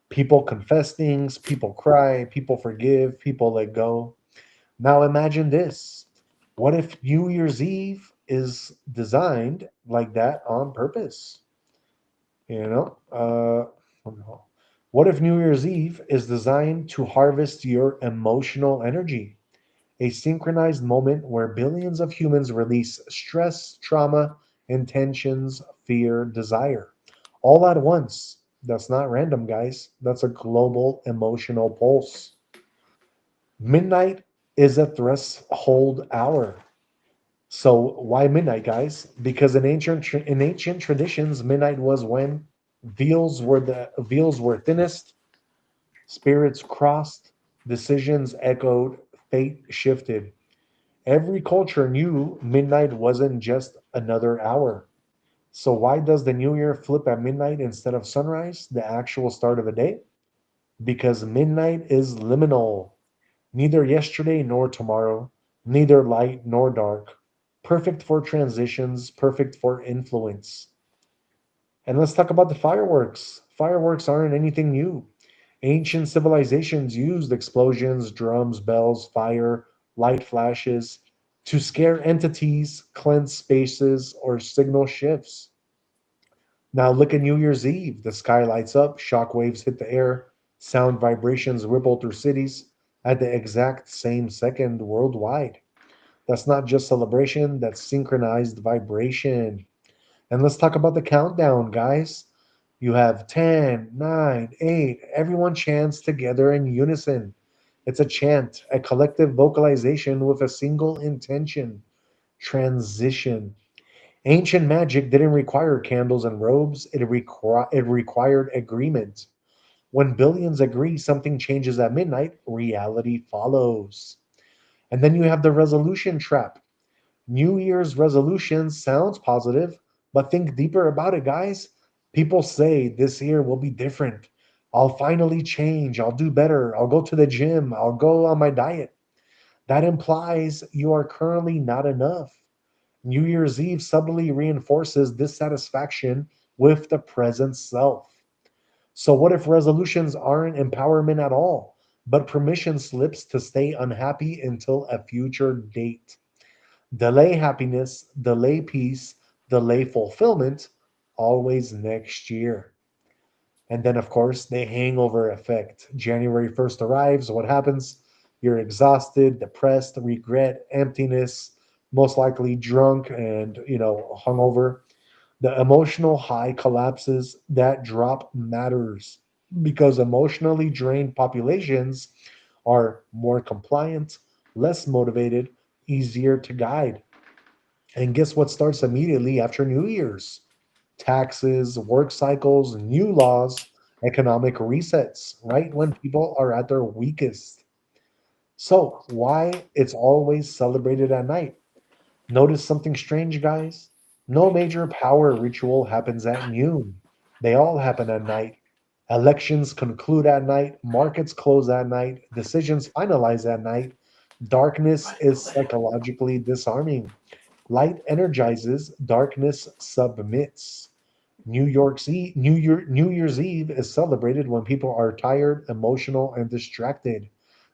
People confess things, people cry, people forgive, people let go. Now imagine this. What if New Year's Eve is designed like that on purpose? You know, what if New Year's Eve is designed to harvest your emotional energy? A synchronized moment where billions of humans release stress, trauma, intentions, fear, desire, all at once. That's not random, guys. That's a global emotional pulse. Midnight is a threshold hour. So why midnight, guys? Because in ancient traditions, midnight was when veils were thinnest, spirits crossed, decisions echoed, fate shifted. Every culture knew midnight wasn't just another hour. So why does the new year flip at midnight instead of sunrise, the actual start of a day? Because midnight is liminal, neither yesterday nor tomorrow, neither light nor dark. Perfect for transitions, perfect for influence. And let's talk about the fireworks. Fireworks aren't anything new. Ancient civilizations used explosions, drums, bells, fire, light flashes to scare entities, cleanse spaces, or signal shifts. Now look at New Year's Eve. The sky lights up, shock waves hit the air, sound vibrations ripple through cities at the exact same second worldwide. That's not just celebration, that's synchronized vibration. And let's talk about the countdown, guys. You have 10, 9, 8. Everyone chants together in unison. It's a chant, a collective vocalization with a single intention: transition. Ancient magic didn't require candles and robes, it required agreement. When billions agree something changes at midnight, reality follows. And then you have the resolution trap. New Year's resolution sounds positive, but think deeper about it, guys. People say this year will be different. I'll finally change. I'll do better. I'll go to the gym. I'll go on my diet. That implies you are currently not enough. New Year's Eve subtly reinforces dissatisfaction with the present self. So, what if resolutions aren't empowerment at all, but permission slips to stay unhappy until a future date? Delay happiness, delay peace, delay fulfillment, always next year. And then, of course, the hangover effect. January 1st arrives. What happens? You're exhausted, depressed, regret, emptiness, most likely drunk and, hungover. The emotional high collapses. That drop matters because emotionally drained populations are more compliant, less motivated, easier to guide. And guess what starts immediately after New Year's? Taxes, work cycles, new laws, economic resets, right when people are at their weakest. So, why it's always celebrated at night? Notice something strange, guys? No major power ritual happens at noon. They all happen at night. Elections conclude at night, markets close at night, decisions finalize at night. Darkness is psychologically disarming. Light energizes, darkness submits. New Year's Eve is celebrated when people are tired, emotional, and distracted.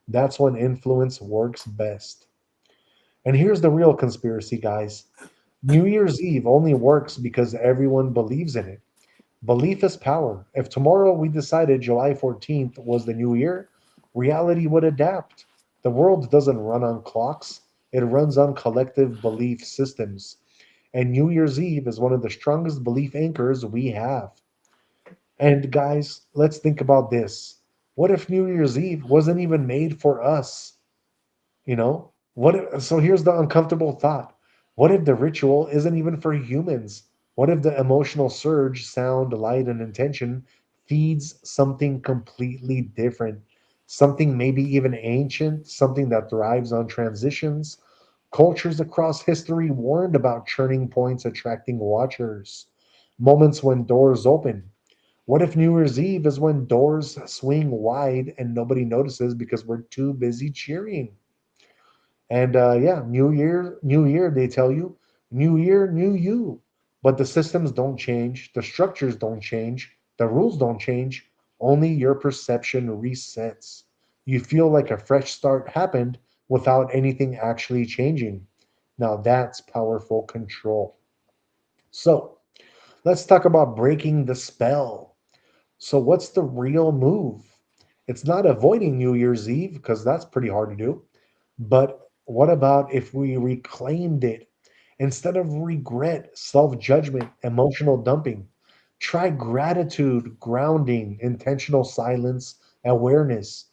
That's when influence works best. And here's the real conspiracy, guys. New Year's Eve only works because everyone believes in it. Belief is power. If tomorrow we decided July 14th was the new year, reality would adapt. The world doesn't run on clocks, it runs on collective belief systems. And New Year's Eve is one of the strongest belief anchors we have. And guys, let's think about this. What if New Year's Eve wasn't even made for us? So here's the uncomfortable thought. What if the ritual isn't even for humans? What if the emotional surge, sound, light, and intention feeds something completely different? Something maybe even ancient, something that thrives on transitions. Cultures across history warned about churning points attracting watchers, moments when doors open. What if New Year's Eve is when doors swing wide and nobody notices because we're too busy cheering? And yeah, New Year, they tell you, New Year, new you. But the systems don't change, the structures don't change, the rules don't change, only your perception resets. You feel like a fresh start happened without anything actually changing. Now that's powerful control. So let's talk about breaking the spell. So, what's the real move? It's not avoiding New Year's Eve, because that's pretty hard to do. But what about if we reclaimed it? Instead of regret, self judgment, emotional dumping, try gratitude, grounding, intentional silence, awareness.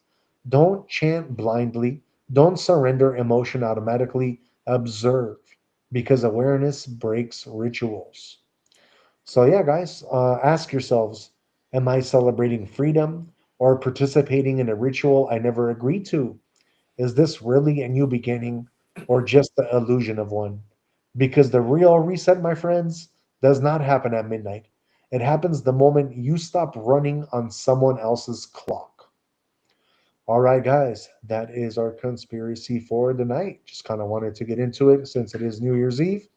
Don't chant blindly, Don't surrender emotion automatically. Observe, because awareness breaks rituals. So, yeah, guys, ask yourselves, am I celebrating freedom or participating in a ritual I never agreed to? Is this really a new beginning or just the illusion of one? Because the real reset, my friends, does not happen at midnight. It happens the moment you stop running on someone else's clock. All right, guys, that is our conspiracy for the night. Just kind of wanted to get into it since it is New Year's Eve.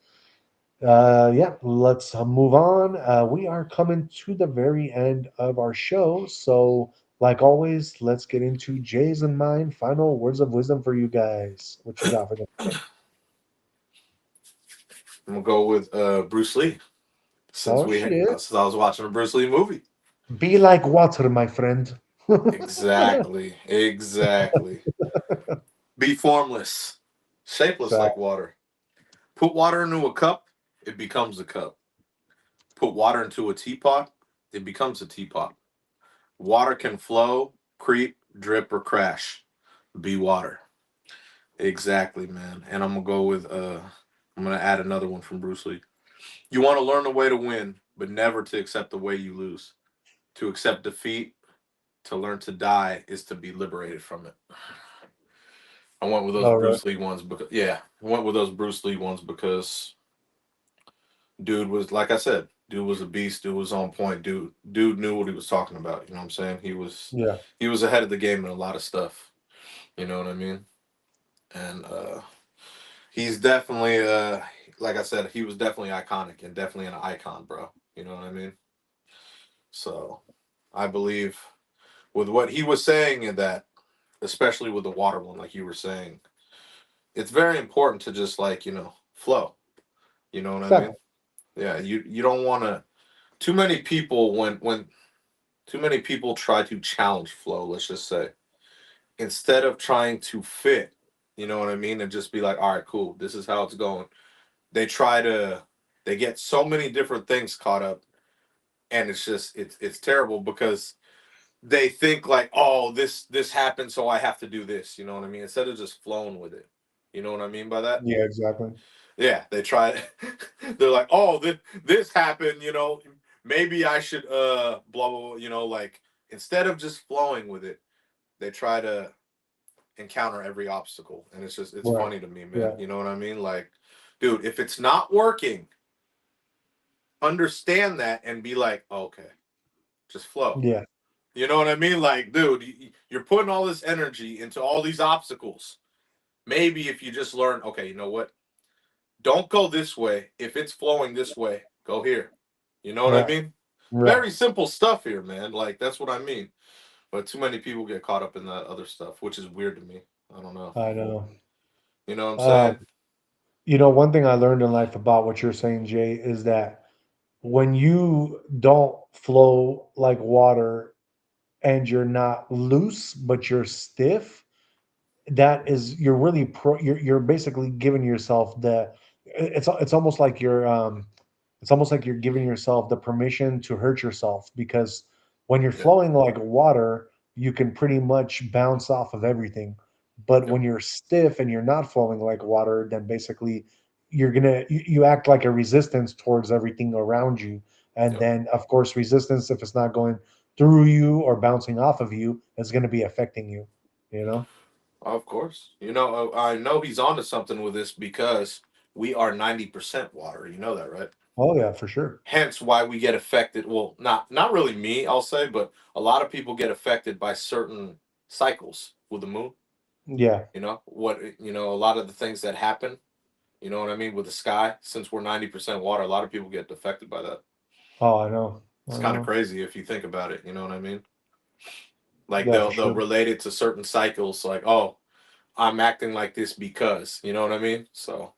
Yeah, let's move on. We are coming to the very end of our show. So, like always, let's get into Jay's and mine final words of wisdom for you guys. What you got for them? I'm gonna go with Bruce Lee Oh, shit. since I was watching a Bruce Lee movie. Be like water, my friend. Exactly, exactly. Be formless, shapeless like Fact. water. Put water into a cup, it becomes a cup. Put water into a teapot, it becomes a teapot. Water can flow, creep, drip, or crash. Be water. Exactly, man. And I'm gonna go with I'm gonna add another one from Bruce Lee. You want to learn the way to win, but never to accept the way you lose. To accept defeat, to learn to die is to be liberated from it. I went with those All right. Bruce Lee ones because yeah, I went with those Bruce Lee ones because dude was like I said, dude was a beast, dude was on point, dude knew what he was talking about, you know what I'm saying? Yeah. He was ahead of the game in a lot of stuff. You know what I mean? And he's definitely like I said, he was definitely iconic and definitely an icon, bro. You know what I mean? So I believe with what he was saying in that, especially with the water one, like you were saying, it's very important to just like, flow. You know what I Fact. mean? Yeah, you don't want to too many people when too many people try to challenge flow, let's just say, instead of trying to fit, you know what I mean, and just be like, all right, cool, this is how it's going. They try to they get so many different things caught up, and it's terrible because they think like, oh, this happened, so I have to do this. You know what I mean? Instead of just flowing with it. You know what I mean by that? Yeah, exactly. Yeah, they try. They're like, oh, this happened. Maybe I should blah blah blah. Like instead of just flowing with it, they try to encounter every obstacle, and it's Right. funny to me, man. Yeah. You know what I mean? Like, dude, if it's not working, understand that and be like, okay, just flow. Yeah. You know what I mean? Like, dude, you're putting all this energy into all these obstacles. Maybe if you just learn, okay, you know what? Don't go this way. If it's flowing this way, go here. You know what I Right. mean? Right. Very simple stuff here, man. Like, that's what I mean. But too many people get caught up in that other stuff, which is weird to me. I don't know. I know. You know what I'm Um, saying? one thing I learned in life about what you're saying, Jay, is that when you don't flow like water and you're not loose, but you're stiff, that is you're really you're basically giving yourself it's almost like you're giving yourself the permission to hurt yourself, because when you're Yep. flowing like water, you can pretty much bounce off of everything. But Yep. when you're stiff and you're not flowing like water, then basically you act like a resistance towards everything around you. And Yep. then of course resistance, if it's not going through you or bouncing off of you, is going to be affecting you, you know? Of course. I know he's onto something with this because we are 90% water. You know that, right? Oh yeah, for sure. Hence why we get affected. Well, not really me, I'll say, but a lot of people get affected by certain cycles with the moon. Yeah. A lot of the things that happen, you know what I mean, with the sky, since we're 90% water, a lot of people get affected by that. Oh, I know. It's I kind of know. crazy if you think about it, you know what I mean? Like Yeah, for they'll sure. relate it to certain cycles, like, oh, I'm acting like this because, you know what I mean? So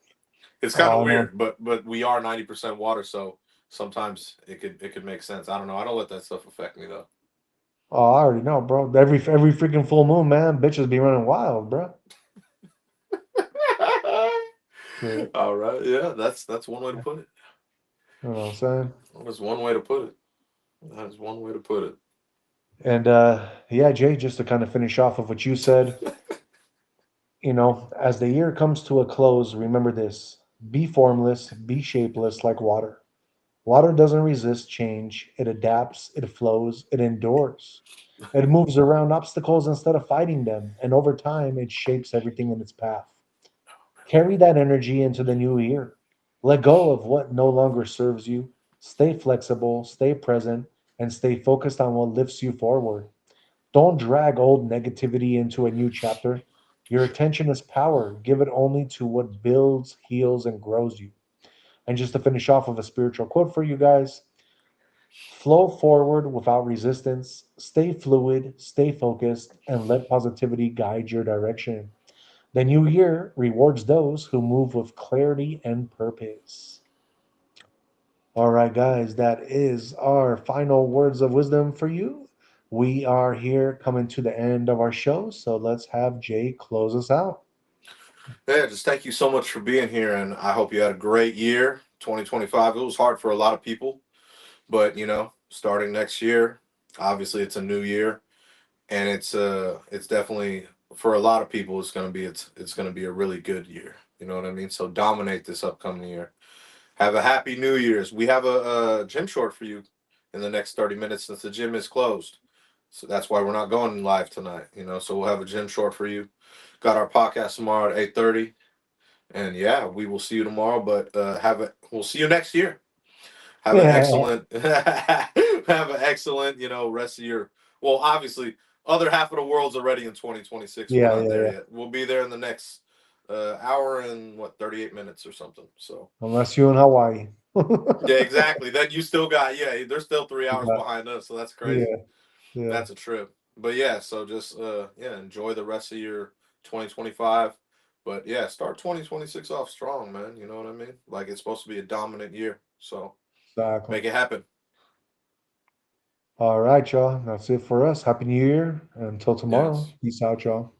it's kind of Oh, I know. weird, but we are 90% water, so sometimes it could make sense. I don't know. I don't let that stuff affect me though. Oh, I already know, bro. Every freaking full moon, man, bitches be running wild, bro. Shit. All right, yeah, that's one way to put it. You know what I'm saying? That's one way to put it. That is one way to put it. And yeah, Jay, just to kind of finish off of what you said, As the year comes to a close, remember this: be formless, be shapeless like water. Water doesn't resist change, it adapts, it flows, it endures. It moves around obstacles instead of fighting them, and over time, it shapes everything in its path. Carry that energy into the new year. Let go of what no longer serves you. Stay flexible, stay present, and stay focused on what lifts you forward. Don't drag old negativity into a new chapter. Your attention is power. Give it only to what builds, heals, and grows you. And just to finish off with a spiritual quote for you guys: flow forward without resistance, stay fluid, stay focused, and let positivity guide your direction. The new year rewards those who move with clarity and purpose. All right, guys, that is our final words of wisdom for you. We are here coming to the end of our show, so let's have Jay close us out. Yeah, just thank you so much for being here, and I hope you had a great year. 2025. It was hard for a lot of people, but starting next year, obviously it's a new year, and it's definitely for a lot of people it's gonna be a really good year. You know what I mean? So dominate this upcoming year. Have a happy New Year's. We have a gym short for you in the next 30 minutes since the gym is closed. So that's why we're not going live tonight. So we'll have a gym short for you. Got our podcast tomorrow at 8:30. And yeah, we will see you tomorrow. But we'll see you next year. Have an Yeah, excellent have an excellent, rest of your well, obviously, other half of the world's already in 2026. We're yeah, not there yeah. yet. We'll be there in the next hour and 38 minutes or something. So Unless you're in Hawaii. yeah, exactly. Then you still got they're still 3 hours Yeah, behind us, so that's crazy. yeah, yeah. That's a trip. But yeah, so just enjoy the rest of your 2025. But yeah, start 2026 off strong, man. You know what I mean? Like it's supposed to be a dominant year. So Exactly. make it happen. All right, y'all. That's it for us. Happy New Year. Until tomorrow. Yes. Peace out, y'all.